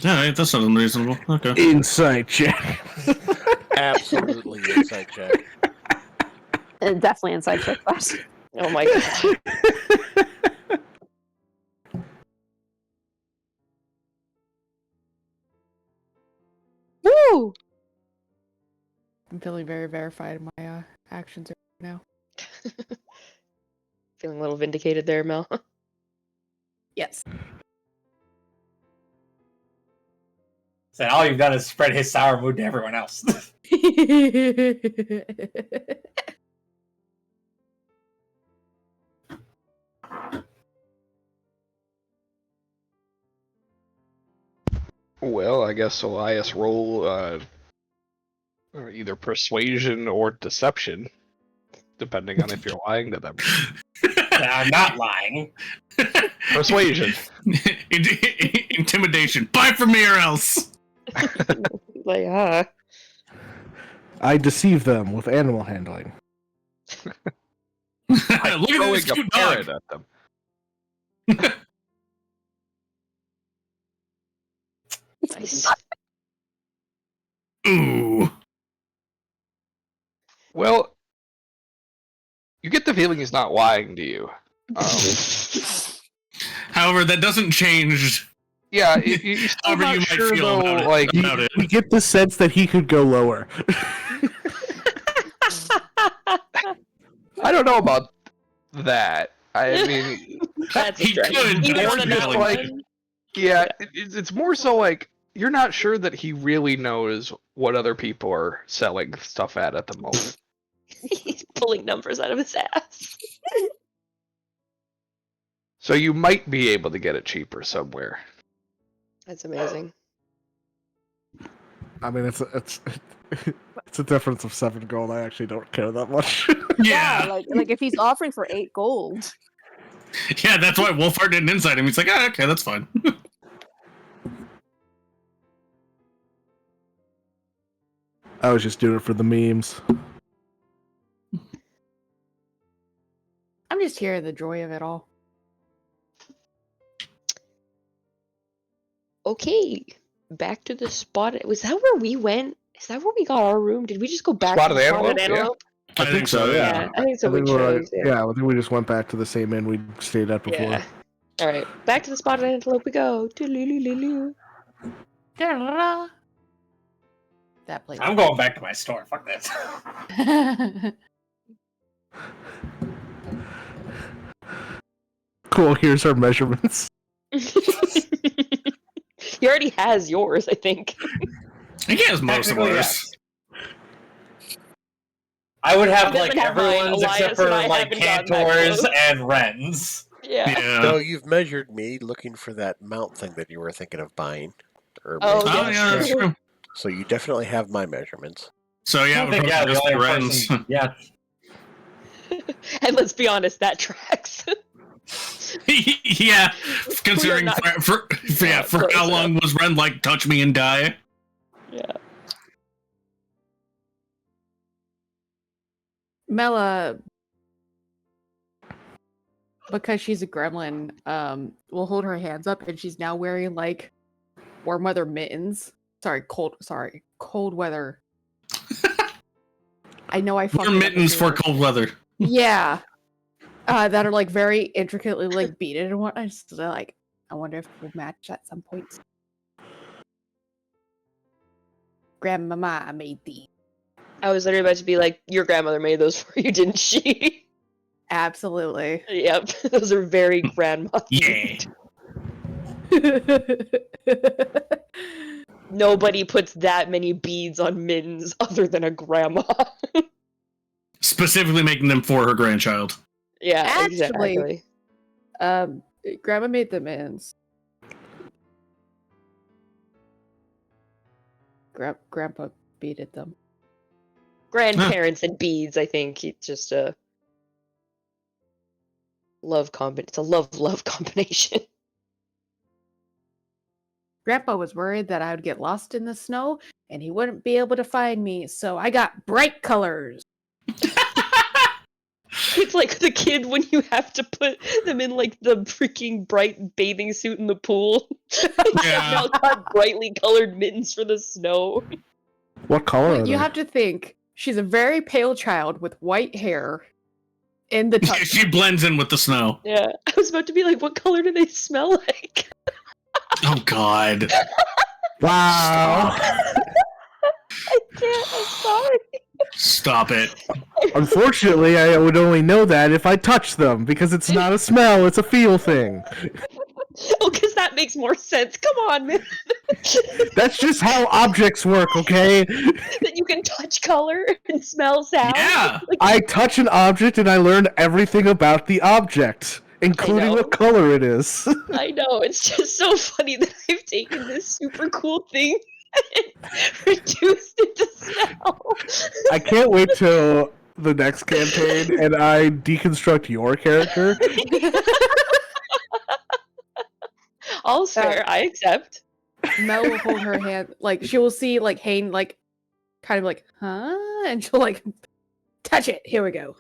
Yeah, that's not unreasonable. Okay. Insight check. Absolutely insight check. Definitely inside check that. Oh my god. Woo! I'm feeling very verified in my actions right now. Feeling a little vindicated there, Mel. Yes. So all you've done is spread his sour mood to everyone else. Well, I guess Elias roll or either persuasion or deception, depending on if you're lying to them. I'm not lying. Persuasion. Intimidation. Buy from me or else. Like, I deceive them with animal handling. Look at this Throwing cute a parrot dog. at them. nice. Ooh. Well, you get the feeling he's not lying to you. However, that doesn't change. Yeah, you're still However not you might sure feel though. about it. Like, About it. We get the sense that he could go lower. I don't know about that. I mean, That's a He stretch. could, Even but on a it's nat really- like- one, yeah, it's more so like you're not sure that he really knows what other people are selling stuff at the moment. he's pulling numbers out of his ass. So you might be able to get it cheaper somewhere. That's amazing. I mean, it's a difference of 7 gold. I actually don't care that much. Yeah. like if he's offering for 8 gold. Yeah, that's why Wolfhard didn't inside him. He's like, ah, okay, that's fine. I was just doing it for the memes. I'm just hearing the joy of it all. Okay, back to the spot. Was that where we went? Is that where we got our room? Did we just go back Spotted to the Antelope? Spotted Yeah. Antelope? I think so, yeah. I think so. I We think chose. I think we just went back to the same inn we stayed at before. Yeah. All right, back to the Spotted Antelope we go. Toodaloo-loo-loo. Da-da-da-da. That place. I'm going back to my store. Fuck this. Cool, here's our measurements. He already has yours, I think. He has most of Technically, ours. I would have He like doesn't have mine. everyone's Elias except for and I like haven't gotten that Cantor's close. and Ren's. Yeah. Yeah. No, you've measured me looking for that mount thing that you were thinking of buying. Or Oh, maybe- Oh, yeah, that's true. So you definitely have my measurements. So, yeah, I we're think, probably yeah, just the the only Wrens. person. Yeah. And let's be honest, that tracks. Yeah, considering not- for not how close long was Ren like touch me and die? Yeah. Mela, because she's a gremlin, will hold her hands up, and she's now wearing like warm weather mittens. Cold weather. I know I fucked Warm it up mittens with for your- cold weather. Yeah. That are like very intricately like beaded and whatnot. Just like, I wonder if we'll match at some point. Grandmama made these. I was literally about to be like, your grandmother made those for you, didn't she? Absolutely. Yep, those are very grandma. Yeah. Nobody puts that many beads on mittens other than a grandma. Specifically making them for her grandchild. Yeah, Actually, exactly. Grandma made them ends. Grandpa beaded them. Grandparents and beads, I think. It's just a it's a love combination. Grandpa was worried that I would get lost in the snow and he wouldn't be able to find me, so I got bright colors. It's like the kid when you have to put them in like the freaking bright bathing suit in the pool. Yeah. Now got brightly colored mittens for the snow. What color Well, are you they? have to think she's a very pale child with white hair in the tub. She blends in with the snow. Yeah, I was about to be like, what color do they smell like? Oh God. Wow. I can't. I'm sorry. Stop it. Unfortunately, I would only know that if I touch them, because it's not a smell, it's a feel thing. Oh, because that makes more sense. Come on, man. That's just how objects work, okay? That you can touch color and smell sound. Yeah. I touch an object and I learn everything about the object, including know. what color it is. I know. It's just so funny that I've taken this super cool thing and reduced it to smell. I can't wait till the next campaign and I deconstruct your character. All's fair. I accept. Mel will hold her hand, like she will see like Hayne like kind of like, huh? And she'll like touch it. Here we go.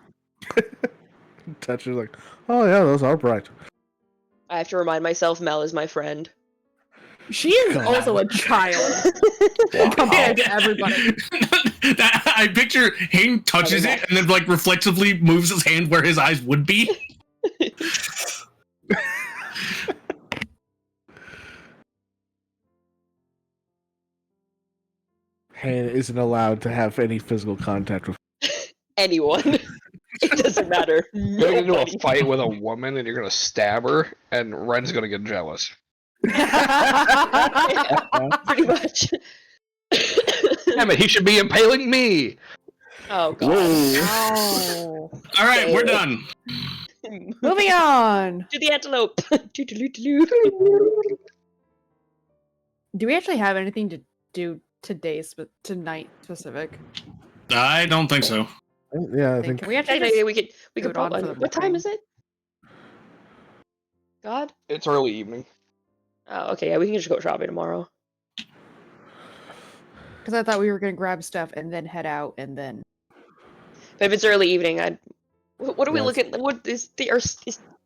Touch it like, oh yeah, those are bright. I have to remind myself Mel is my friend. She is also a child compared to everybody. I picture Hayne touches it and then like reflexively moves his hand where his eyes would be. Hannah isn't allowed to have any physical contact with. Anyone. It doesn't matter. You're gonna get into Nobody. a fight with a woman and you're gonna stab her, and Ren's gonna get jealous. Pretty much. Damn it, he should be impaling me! Oh god. Oh. All right, we're done. Moving on. To the antelope. Do we actually have anything to do tonight specific? I don't think so. Yeah, I think. Can we actually just Technically, we go could on probably. for the What time morning? is it? God. It's early evening. Oh, okay. Yeah, we can just go shopping tomorrow. Because I thought we were gonna grab stuff and then head out and then. But if it's early evening, what are we Yes. looking?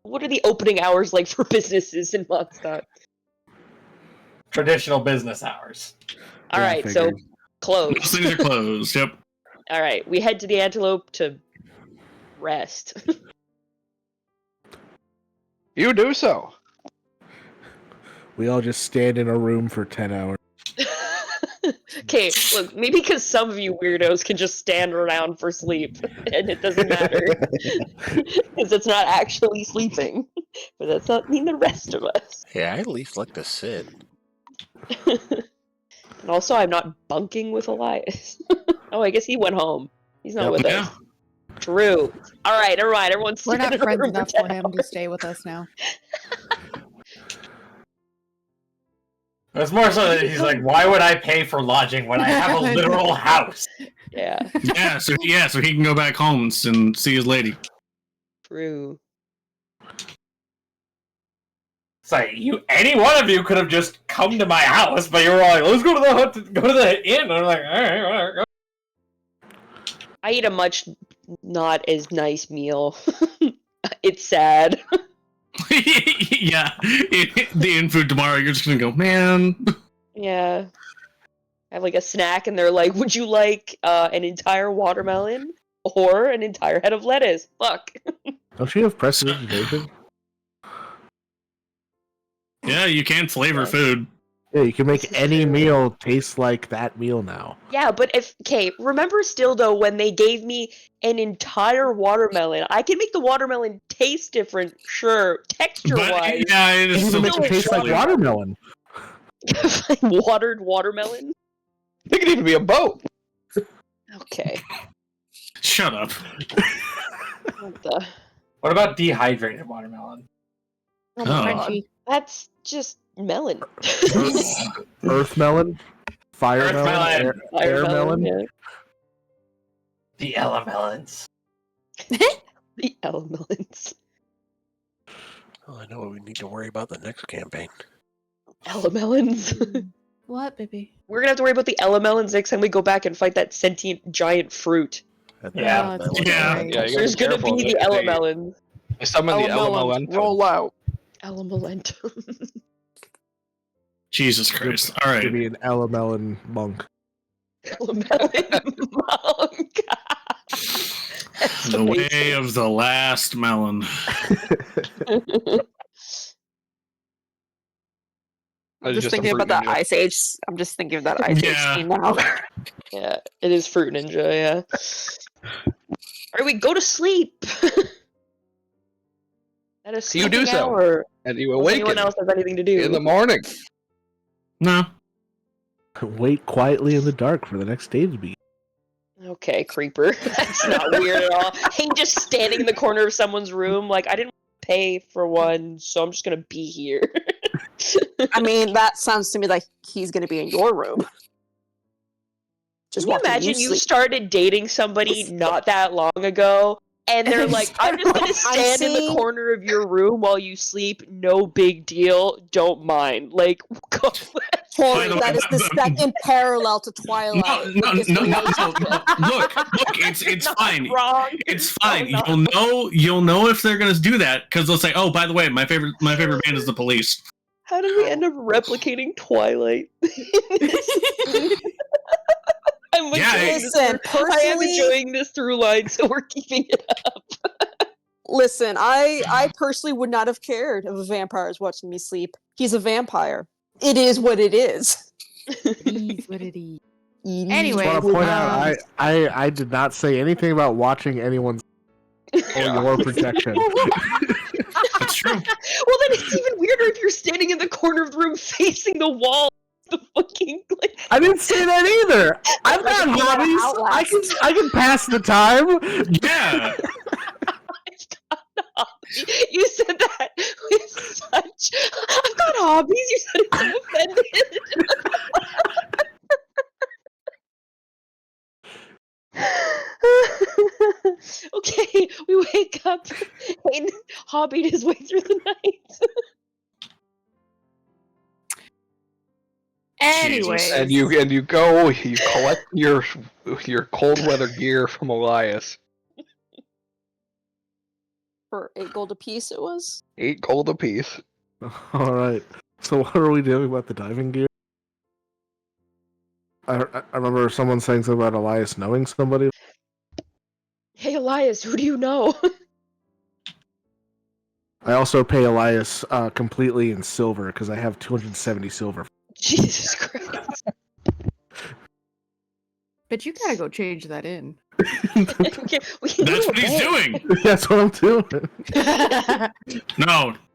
What are the opening hours like for businesses in Mondstadt? Traditional business hours. All Yeah, I right, so figured. close. Most things are closed. Yep. All right, we head to the Antelope to rest. You do so. We all just stand in a room for 10 hours. Okay, look, maybe because some of you weirdos can just stand around for sleep, and it doesn't matter. Because it's not actually sleeping. But that's not mean the rest of us. Yeah, I at least like to sit. And also, I'm not bunking with Elias. Oh, I guess he went home. He's not Yep. with Yeah. us. True. All right, never mind. Everyone's We're not sitting in a friends room for enough 10 for him to hours. stay with us now. It's more so that he's like, why would I pay for lodging when I have a literal house? Yeah, So he can go back home and see his lady. true. It's like any one of you could have just come to my house, but you were all like, let's go to the inn. And I'm like, all right, go. I eat a much not as nice meal. It's sad. Yeah, the in food tomorrow, you're just gonna go, man. Yeah. Have like a snack, and they're like, "Would you like an entire watermelon or an entire head of lettuce?" Fuck. Don't you have prestidigitation? Yeah, you can flavor Yeah. food. Yeah, you can make This is any true. meal taste like that meal now. Yeah, but remember still though when they gave me an entire watermelon, I can make the watermelon taste different, sure, texture But wise. yeah, it is You still can make it taste like watermelon. Watered watermelon. It could even be a boat. Okay. Shut up. What the? What about dehydrated watermelon? Oh, Oh. Frenchie. That's just melon. Earth melon, fire Earth melon, melon. air melon. Yeah. The elemelons. The elemelons. Oh, I know what we need to worry about the next campaign. Elemelons. What, baby? We're gonna have to worry about the elemelons next time we go back and fight that sentient giant fruit. And Yeah. then Yeah. Right. Yeah, you There's gotta gonna be careful. be the elemelons. They summon the Elemelons, elemental. roll out. Elementum. Jesus Christ. All To right. be an elemelon monk. Elemelon monk. That's The way amazing. of the last melon. I'm just thinking about that Ice Age. I'm just thinking of that Ice Age Yeah. scene now. Yeah, it is Fruit Ninja, yeah. Alright, we go to sleep. At a You do sleeping so. hour. And you Unless anyone awaken else has anything to do. in the morning. No. Wait quietly in the dark for the next day to begin. Okay, creeper. That's not weird at all. Hey, just standing in the corner of someone's room, like, I didn't pay for one, so I'm just gonna be here. I mean, that sounds to me like he's going to be in your room. Just Can you watching imagine you sleep. started dating somebody not that long ago, and they're And like, they're I'm just gonna like, stand in the "I'm corner of your room while you sleep, no big deal, don't mind. Like, go Tori, By the that way, is the second parallel to Twilight. No, with no, this no, no, relationship. no. Look, it's Not fine. wrong. It's No, fine. not You'll know if they're gonna do that because they'll say, "Oh, by the way, my favorite band is the Police." How did we end up replicating Twilight? I'm Yeah, enjoying Listen, this. I am personally, enjoying this through line, so we're keeping it up. listen, I personally would not have cared if a vampire is watching me sleep. He's a vampire. It is what it is. It is what it is. Anyway, I want to point out, I did not say anything about watching anyone's or your protection. That's true. Well, then it's even weirder if you're standing in the corner of the room facing the wall. The fucking like. I didn't say that either. I've got Like, you gotta hobbies. outlast. I can pass the time. Yeah. You said that with such. I've got hobbies. You said it so offended. Okay, we wake up. Hayden hobbied his way through the night. anyways, And you go, you collect your cold weather gear from Elias. for 8 gold apiece it was. 8 gold apiece. All right. So what are we doing about the diving gear? I remember someone saying something about Elias knowing somebody. Hey Elias, who do you know? I also pay Elias completely in silver because I have 270 silver. Jesus Christ. But you gotta go change that in. Okay, we can That's go what he's away. doing. That's what I'm doing.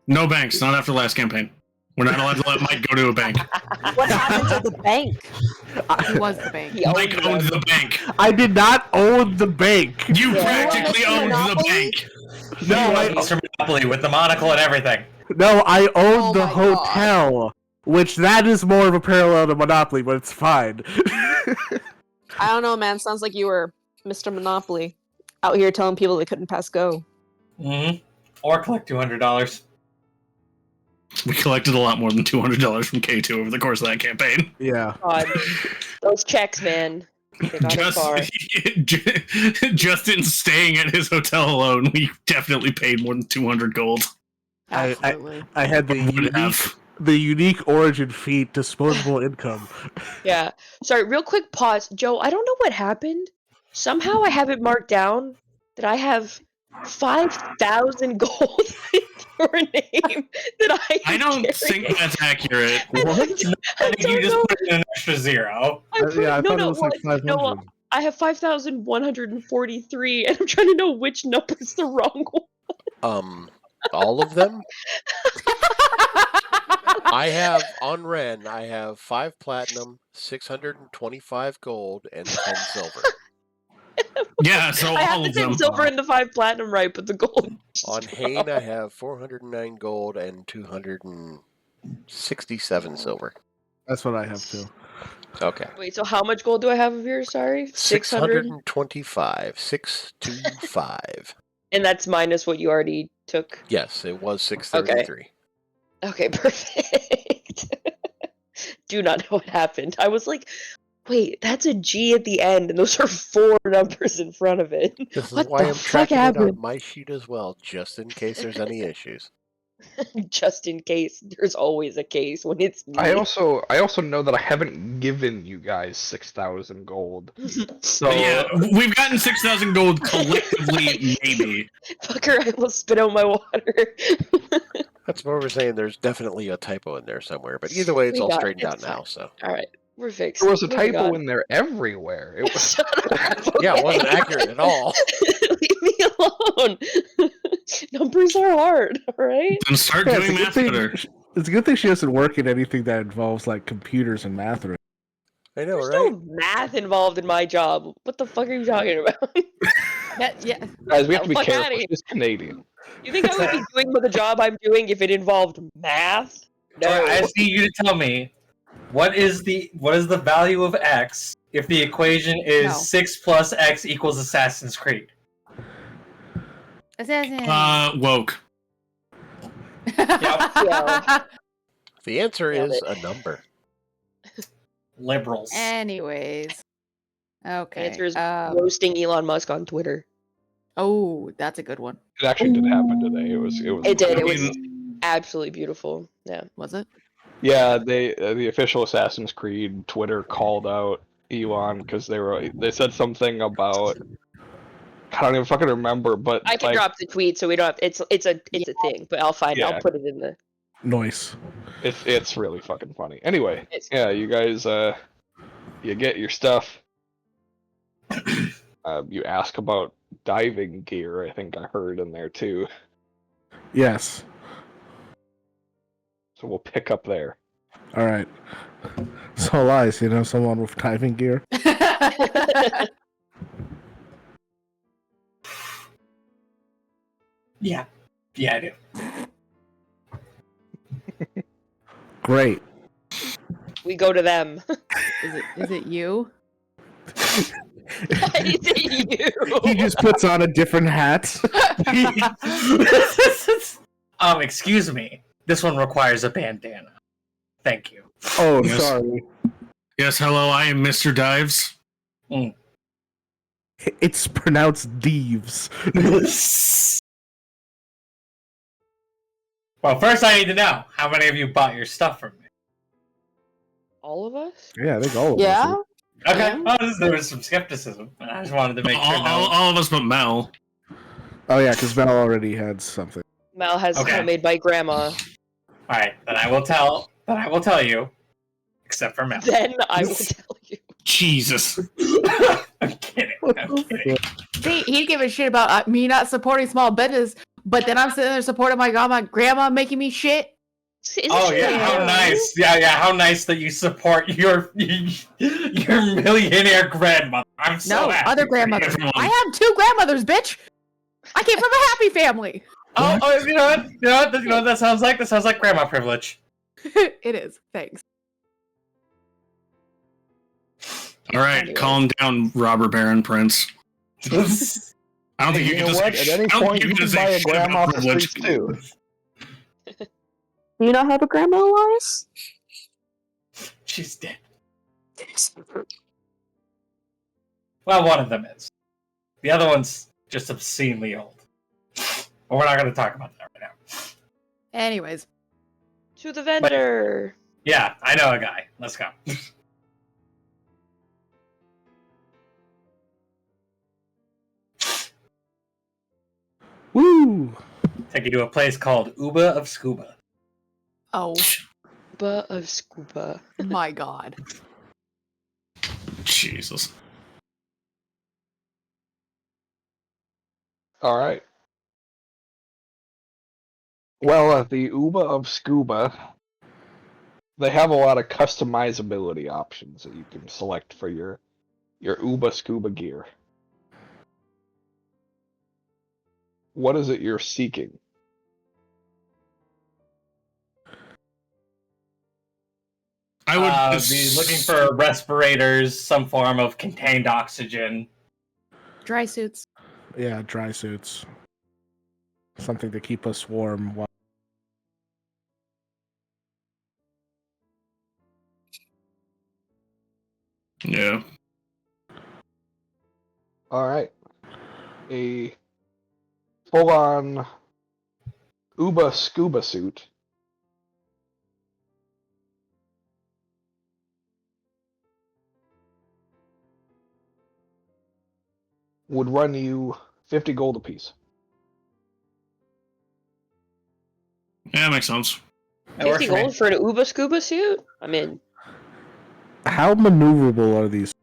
No banks. Not after the last campaign. We're not allowed to let Mike go to a bank. What happened to the bank? He was the bank. He owned Mike owned them. the bank. I did not own the bank. You Yeah. practically You owned want the Mr. bank. No, Mr. Monopoly with the monocle and everything. No, I owned Oh the my God. hotel, which that is more of a parallel to Monopoly, but it's fine. I don't know, man. Sounds like you were Mr. Monopoly out here telling people they couldn't pass go. Mm-hmm. Or collect $200. We collected a lot more than $200 from K2 over the course of that campaign. Yeah. God, those checks, man. They got a car. Justin staying at his hotel alone, we definitely paid more than 200 gold. Absolutely. I had the unique origin feat, disposable income. Yeah. Sorry, real quick pause. Joe, I don't know what happened. Somehow I have it marked down that I have 5,000 gold in your name that I don't think that's accurate. What? I think you just put in an extra 0. I thought it was like 500. I have 5,143, and I'm trying to know which number's the wrong one. All of them? I have, on Ren, I have 5 platinum, 625 gold, and 10 silver. Yeah, so I have all the of 10 them. silver and the 5 platinum right, but the gold. On Hane, I have 409 gold and 267 silver. That's what I have too. Okay. Wait, so how much gold do I have of yours? Sorry? 600? 625. 625. And that's minus what you already took? Yes, it was 633. Okay, perfect. Do not know what happened. I was like, wait, that's a G at the end, and those are 4 numbers in front of it. This is What why the I'm fuck tracking it on happened? my sheet as well, just in case there's any issues. Just in case. There's always a case when it's me. I also know that I haven't given you guys 6,000 gold. So Yeah, we've gotten 6,000 gold collectively, maybe. Fucker, I almost spit out my water. That's what we're saying. There's definitely a typo in there somewhere, but either way, it's all straightened out now. fine. So Alright, we're fixed. there was a Moving typo on. in there everywhere. It was Shut up, yeah, it wasn't okay? accurate at all. Leave me alone. Numbers are hard, alright? Then start Yeah, doing math better. It's a good thing she doesn't work in anything that involves like computers and math. Or I know, There's right? no math involved in my job. What the fuck are you talking about? Yeah. guys. We have to be Fuck careful. outta here. She's Canadian. You think I would be doing the job I'm doing if it involved math? No. I just need you to tell me what is the value of X if the equation is No. 6 plus X equals Assassin's Creed? Woke. Yeah. The answer Nailed is it. a number. Liberals. Anyways. The Okay. answer is roasting Elon Musk on Twitter. Oh, that's a good one. It actually did happen today. It was. It did. It I was mean- absolutely beautiful. Yeah. Was it? Yeah, the official Assassin's Creed Twitter called out Elon because they said something about, I don't even fucking remember, but I can like, drop the tweet so we don't have it's a thing, but I'll find Yeah. I'll put it in the noise. it's really fucking funny. Anyway, It's- yeah, you guys you get your stuff. You ask about diving gear, I think I heard in there too. Yes. So we'll pick up there. All right. So lies, someone with diving gear. Yeah. Yeah, I do. Great. we go to them. Is it you? Is it you? He just puts on a different hat. Excuse me. This one requires a bandana. Thank you. Oh, Yes. sorry. Yes, hello, I am Mr. Dives. It's pronounced Deeves. Well, first I need to know, how many of you bought your stuff from me? All of us? Yeah, I think all of Yeah? us. Okay. Well, there was some skepticism. And I just wanted to make sure. All of us but Mel. Oh yeah, because Mel already had something. Mal has Okay. homemade by grandma. Alright, then I will tell you. Except for Mel. Then I will tell you. Jesus. I'm kidding. What I'm the kidding. See, he'd give a shit about me not supporting small business, but then I'm sitting there supporting my grandma making me shit. Oh yeah, how nice! Yeah, how nice that you support your millionaire grandmother. I'm so No, happy other for you. grandmothers. I have 2 grandmothers, bitch. I came from a happy family. Oh, you know what? You know what that sounds like? That sounds like grandma privilege. It is. Thanks. All right, Anyway. calm down, robber baron prince. I don't think Hey, you you can know just what? At any point, you can buy a grandma off the streets too. Do you not have a grandma, Elias? She's dead. Well, one of them is. The other one's just obscenely old. But we're not going to talk about that right now. Anyways, To the vendor. Yeah, I know a guy. Let's go. Woo! Take you to a place called Uba of Scuba. oh Scuba of scuba. my god. Jesus. All right. Well, at the Uba of Scuba, they have a lot of customizability options that you can select for your Uba Scuba gear. What is it you're seeking? I would Be looking for respirators, some form of contained oxygen. Dry suits. Yeah, dry suits. Something to keep us warm. Yeah. All right. A full-on Uba Scuba suit. Would run you 50 gold apiece. Yeah, makes sense. That works 50 for me. gold for an Uba Scuba suit? I'm in. How maneuverable are these?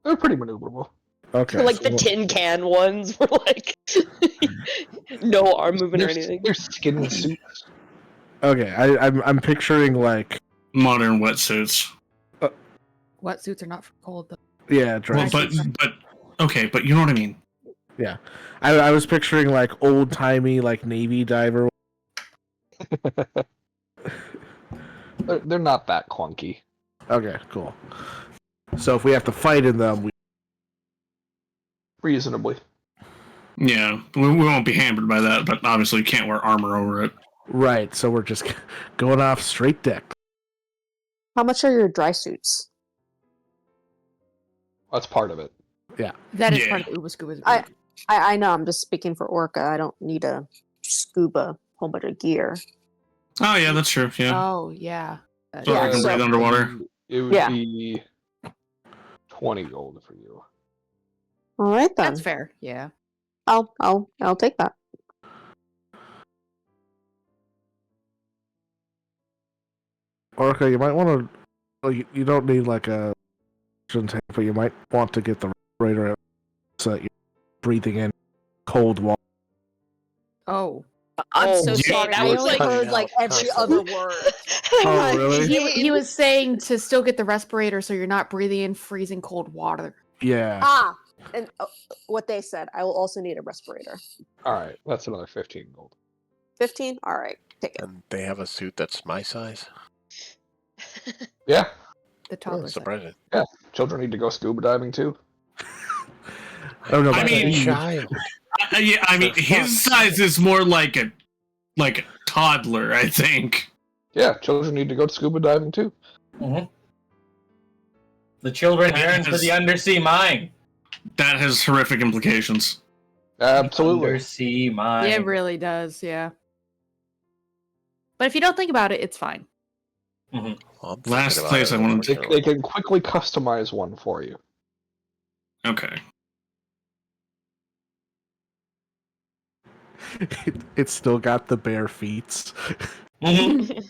They're pretty maneuverable. Okay. They're like so the tin can ones where like no arm movement or anything. They're skin suits. Okay, I'm picturing like Modern wetsuits. Wetsuits are not for cold though. yeah, dry Well, suits. but okay, but you know what I mean. Yeah, I was picturing like old timey like Navy diver. They're not that clunky. Okay, cool. So if we have to fight in them, Reasonably. Yeah, we won't be hampered by that, but obviously you can't wear armor over it. right? So we're just going off straight deck. How much are your dry suits? That's part of it. That is Yeah. part of Uba Scuba's. I know. I'm just speaking for Orca. I don't need a scuba whole bunch of gear. Oh yeah, that's true. Yeah, Oh yeah. so yeah, I can so- breathe underwater. It would Yeah. be 20 gold for you. All right then. That's fair. Yeah. I'll take that. Orca, you might want to. Well, you don't need like a tank, but you might want to get the respirator so that you're breathing in cold water. Oh. I'm Oh, so yeah, sorry. that I was only like- heard like every other word. Oh, really? He was saying to still get the respirator so you're not breathing in freezing cold water. Yeah. Ah, and what they said. I will also need a respirator. All right, that's another 15 gold. 15. All right, take it. And they have a suit that's my size? Yeah, The Oh, toddler. size. surprising. children need to go scuba diving too. Oh no, I but mean- A child. Yeah, I mean For his fuck's size is more like a toddler, I think. Yeah, children need to go scuba diving too. Mm-hmm. The children yearn for the undersea mine. That has horrific implications. Absolutely. Undersea mine. It really does, yeah. But if you don't think about it, it's fine. Well, I'm Last thinking about place it, I wanted to- They can quickly customize one for you. Okay. it's still got the bare feet. Mhm.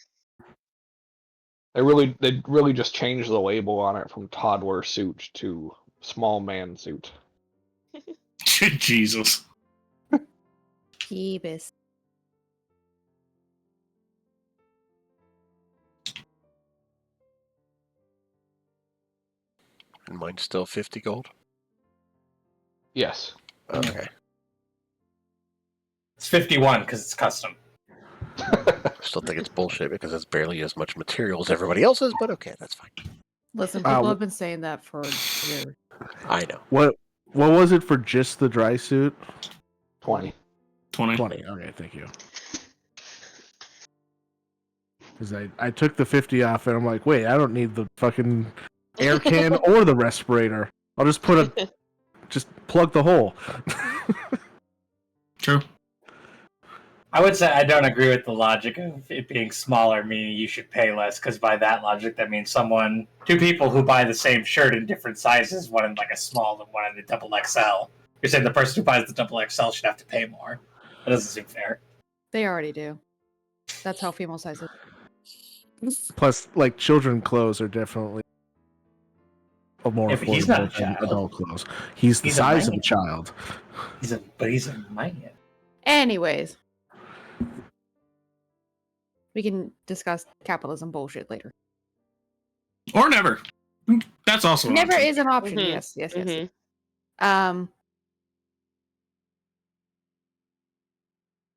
They really just changed the label on it from toddler suit to small man suit. Jesus. Jeebus. And mine's still 50 gold? Yes. Okay. It's 51 because it's custom. I still think it's bullshit because it's barely as much material as everybody else's, but okay, that's fine. Listen, people Wow. have been saying that for years. I know. What was it for just the dry suit? 20. 20. 20. Okay, thank you. Because I took the 50 off and I'm like, wait, I don't need the fucking air can or the respirator. I'll just just plug the hole. True. I would say I don't agree with the logic of it being smaller, meaning you should pay less, because by that logic, that means two people who buy the same shirt in different sizes, one in like a small and one in a double XL. You're saying the person who buys the double XL should have to pay more. That doesn't seem fair. They already do. That's how female sizes. Plus, like, children clothes are definitely more Yeah, but he's not a affordable than child. adult clothes. He's the He's a size of a minor. child. But he's a minor. Anyways. We can discuss capitalism bullshit later. Or never. That's also an Never option. is an option. Mhm. Yes. Mhm.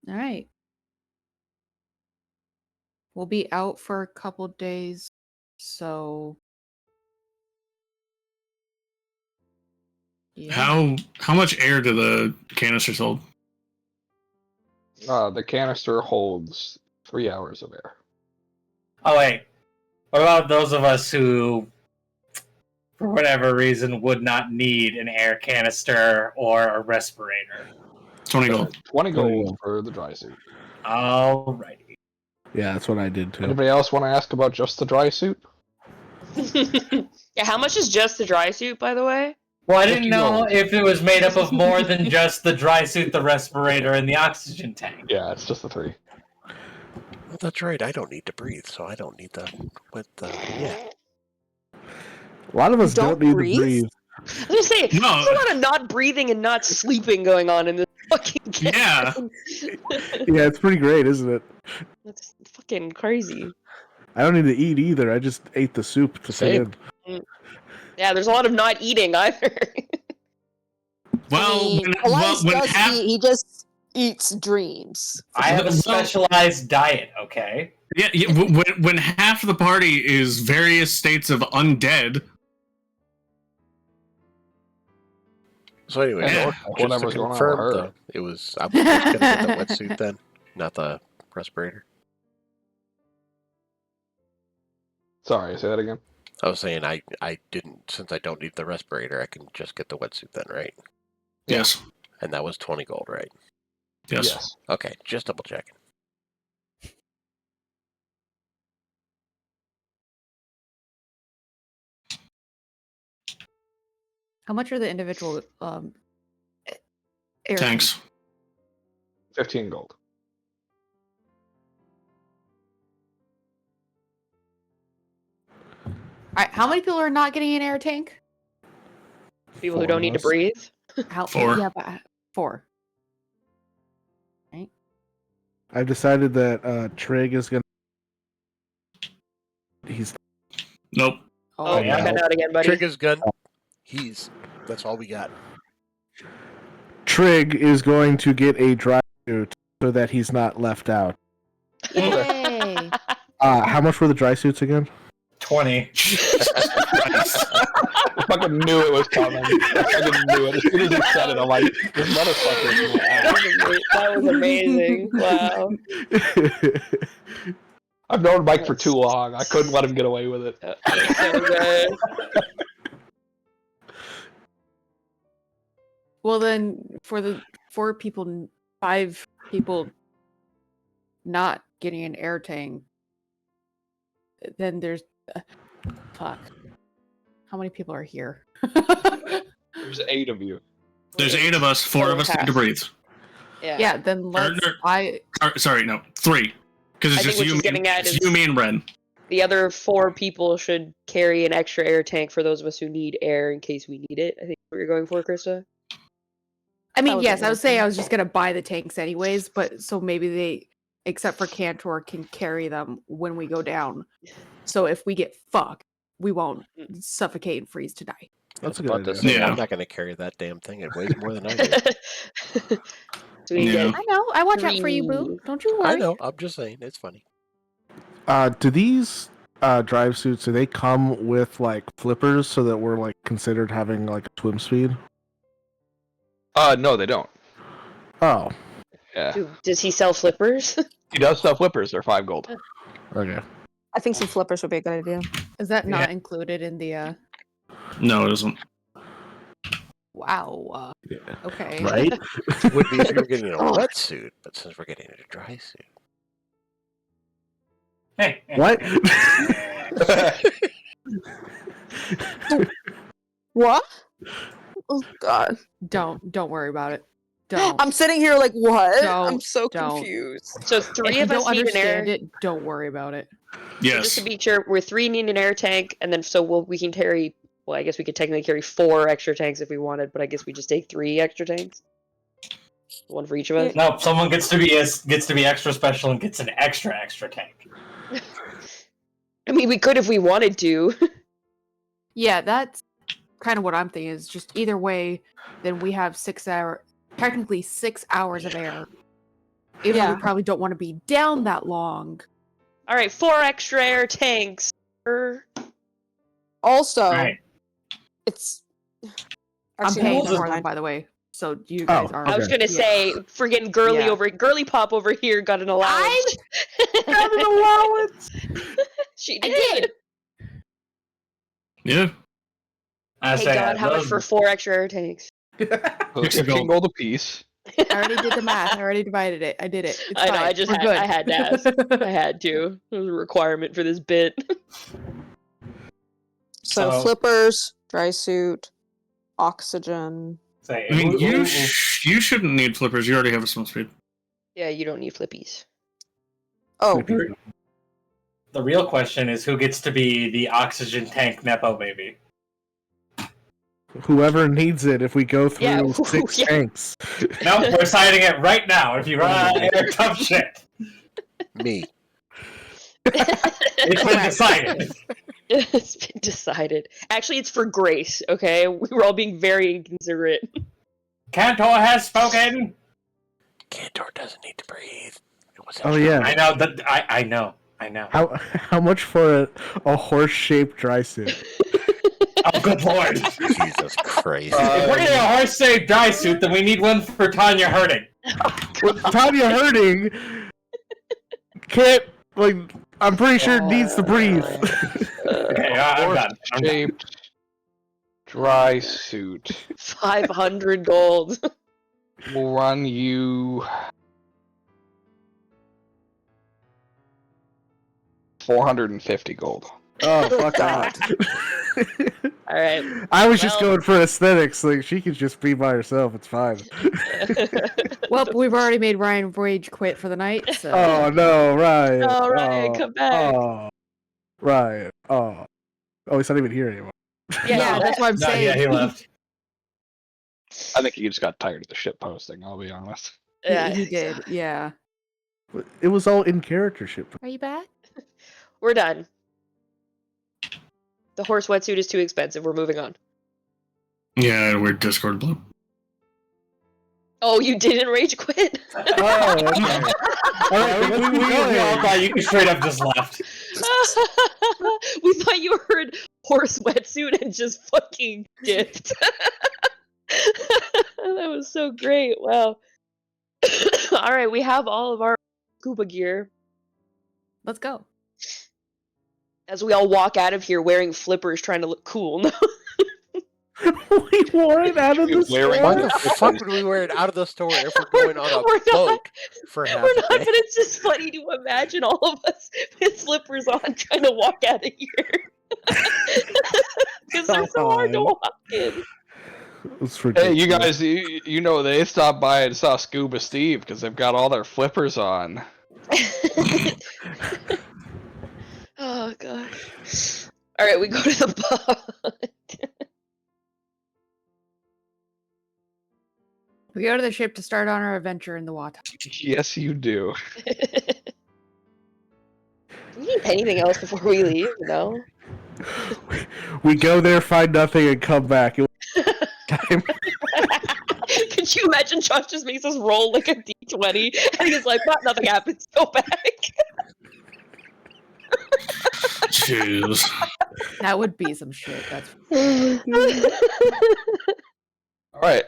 All right. We'll be out for a couple days, so yeah. How much air do the canisters hold? The canister holds 3 hours of air. Oh, wait. What about those of us who, for whatever reason, would not need an air canister or a respirator? 20 gold. 20 gold for the dry suit. Alrighty. Yeah, that's what I did too. Anybody else want to ask about just the dry suit? Yeah, how much is just the dry suit, by the way? Well, I didn't 50 know gold. if it was made up of more than just the dry suit, the respirator, and the oxygen tank. Yeah, it's just the 3. Well, that's right. I don't need to breathe, so I don't need the. Yeah. A lot of us Don't don't need breathe? to breathe. I was gonna say, No. there's a lot of not breathing and not sleeping going on in this fucking game. Yeah. Yeah, it's pretty great, isn't it? That's fucking crazy. I don't need to eat either. I just ate the soup to fit Same. in. Yeah, there's a lot of not eating either. Well, I mean, when Elias does half, eat, he just eats dreams. I have a Well- specialized diet, okay? yeah, when half the party is various states of undead, So anyway, Yeah. just Whatever's to going on with confirm, her. it was I'm just gonna get the wetsuit then, not the respirator. Sorry, say that again. I was saying I didn't, since I don't need the respirator, I can just get the wetsuit then, right? yes, And that was 20 gold, right? yes. Okay, just double checking. How much are the individual air Tanks. 15 gold. All right, how many people are not getting an air tank? People who 4 don't need to of us. breathe. How, 4. Yeah, but 4. I've decided that Trig is gonna. He's Nope. Oh, yeah. yeah. Cut out again, buddy. Trigger's gun. That's all we got. Trig is going to get a dry suit so that he's not left out. Yay! How much were the dry suits again? 20. I fucking knew it was coming. I fucking knew it. As soon as he said it, I'm like, this motherfucker is my ass. That was amazing. Wow. I've known Mike for too long. I couldn't let him get away with it. That was so good. Well, then, for the 5 people not getting an air tank, then there's fuck. How many people are here? There's 8 of you. There's 8 of us. 4 of us need to breathe. Yeah. Yeah, then let's. Sorry, no, 3. Because I it's think just what you, she's me, getting at it's is- you, me, and Ren. The other 4 people should carry an extra air tank for those of us who need air in case we need it. I think that's what you're going for, Krista. I mean, That was yes, I a would say thing. I was just gonna buy the tanks anyways, but so maybe they, except for Cantor, can carry them when we go down. So if we get fucked, we won't suffocate and freeze to die. That's a about good to idea. say, Yeah. I'm not going to carry that damn thing. It weighs more than I do. So we Yeah. get I know. I watch out for you, boo. 3. Don't you worry. I know. I'm just saying. It's funny. Do these drive suits, do they come with like flippers so that we're like considered having like swim speed? No, they don't. Oh, Yeah. Does he sell flippers? He does sell flippers. They're 5 gold. okay. I think some flippers would be a good idea. Is that not included in the? No, it isn't. Wow. Yeah. Okay. Right? Would be if you were getting a wetsuit, but since we're getting a dry suit. What? What? Oh God. Don't worry about it. Don't. I'm sitting here like, what? I'm Don't, so don't. confused. So If three you of us don't need an air. understand it, don't worry about it. So just to be sure, we're 3 need an air tank, and then we can carry. Well, I guess we could technically carry 4 extra tanks if we wanted, but I guess we just take 3 extra tanks. 1 for each of us. No, someone gets to be extra special and gets an extra tank. I mean, we could if we wanted to. Yeah, that's kind of what I'm thinking. Is just either way, then we have technically 6 hours of air. Even though we probably don't want to be down that long. All right, 4 extra air tanks. Also, it's. I'm paying for them, by the way. So you guys are. I was gonna say, friggin' girly pop over here got an allowance. Got an allowance. She did. Yeah. Hey God, how much for 4 extra air tanks? 15 gold apiece. I already did the math. I already divided it. I did it. It's I know. fine. I had to ask. I had to. It was a requirement for this bit. So flippers, dry suit, oxygen. I mean, you shouldn't need flippers. You already have a small speed. Yeah, you don't need flippies. Oh. The real question is who gets to be the oxygen tank Nepo baby? Whoever needs it if we go through 6 tanks. No, we're deciding it right now. If you run out of air, tough shit. Me. It's been decided. It's been decided. Actually, it's for Grace, okay? We were all being very inconsiderate. Cantor has spoken! Cantor doesn't need to breathe. Oh yeah. I know that. I know. How much for a horse-shaped dry suit? Oh, good lord! Jesus Christ! If we're getting a horse-shaped dry suit, then we need one for Tanya Hurting. Well, Tanya Hurting can't I'm pretty sure needs to breathe. Okay, I'm done. Shaped dry suit. 500 gold. We'll run you 450 gold. Oh, fuck off. All right. I was just going for aesthetics. Like, she could just be by herself. It's fine. Well, we've already made Ryan rage quit for the night. So. Oh, no, Ryan. Oh, Ryan, come back. Oh, Ryan. Oh, he's not even here anymore. Yeah, that's what I'm saying. Yeah, he left. I think he just got tired of the shit posting, I'll be honest. He did, yeah. It was all in character shit. Are you back? We're done. The horse wetsuit is too expensive. We're moving on. Yeah, weird Discord blip. Oh, you didn't rage quit? Oh, okay. All right, We all thought you straight up just left. We thought you heard horse wetsuit and just fucking dipped. That was so great. Wow. All right, we have all of our scuba gear. Let's go. As we all walk out of here wearing flippers trying to look cool. We wore it out of the store. Why the fuck would we wear it out of the store if we're going on a boat for half We're a not, day? but it's just funny to imagine all of us with slippers on trying to walk out of here. Because they're so hard to walk in. Hey, you guys, you know they stopped by and saw Scuba Steve because they've got all their flippers on. Oh, gosh. All right, we go to the pub. We go to the ship to start on our adventure in the water. Yes, you do. Do we need anything else before we leave? No? We go there, find nothing, and come back. Time. Could you imagine Josh just makes us roll like a d20 and he's like, "What? Nothing happens, go back." Jeez. That would be some shit. That's. All right.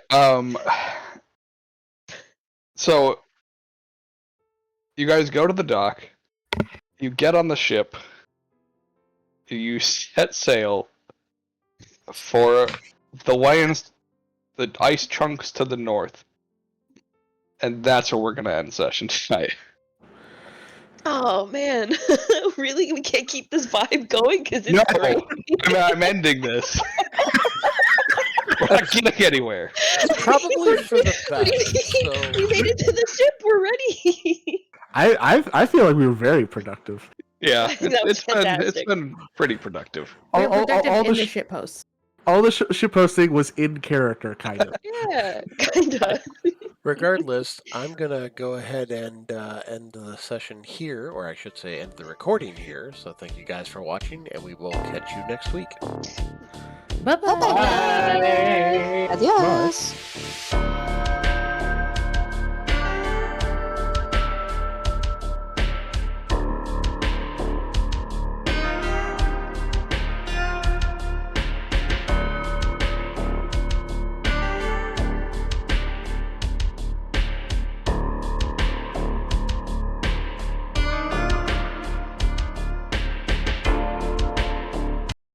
So you guys go to the dock. You get on the ship. You set sail for the lands the ice chunks to the north. And that's where we're going to end session tonight. Oh man, really? We can't keep this vibe going because it's No, great. I'm ending this. We're not getting anywhere. Probably for the best. So We made it to the ship. We're ready. I feel like we were very productive. Yeah, That was it's fantastic. been pretty productive. We're productive in the sh- shit posts. all the ship posting was in character, kind of. Yeah, kinda. regardless, I'm gonna go ahead and end the session here, or I should say, end the recording here. So thank you guys for watching, and we will catch you next week. Bye-bye. Adios.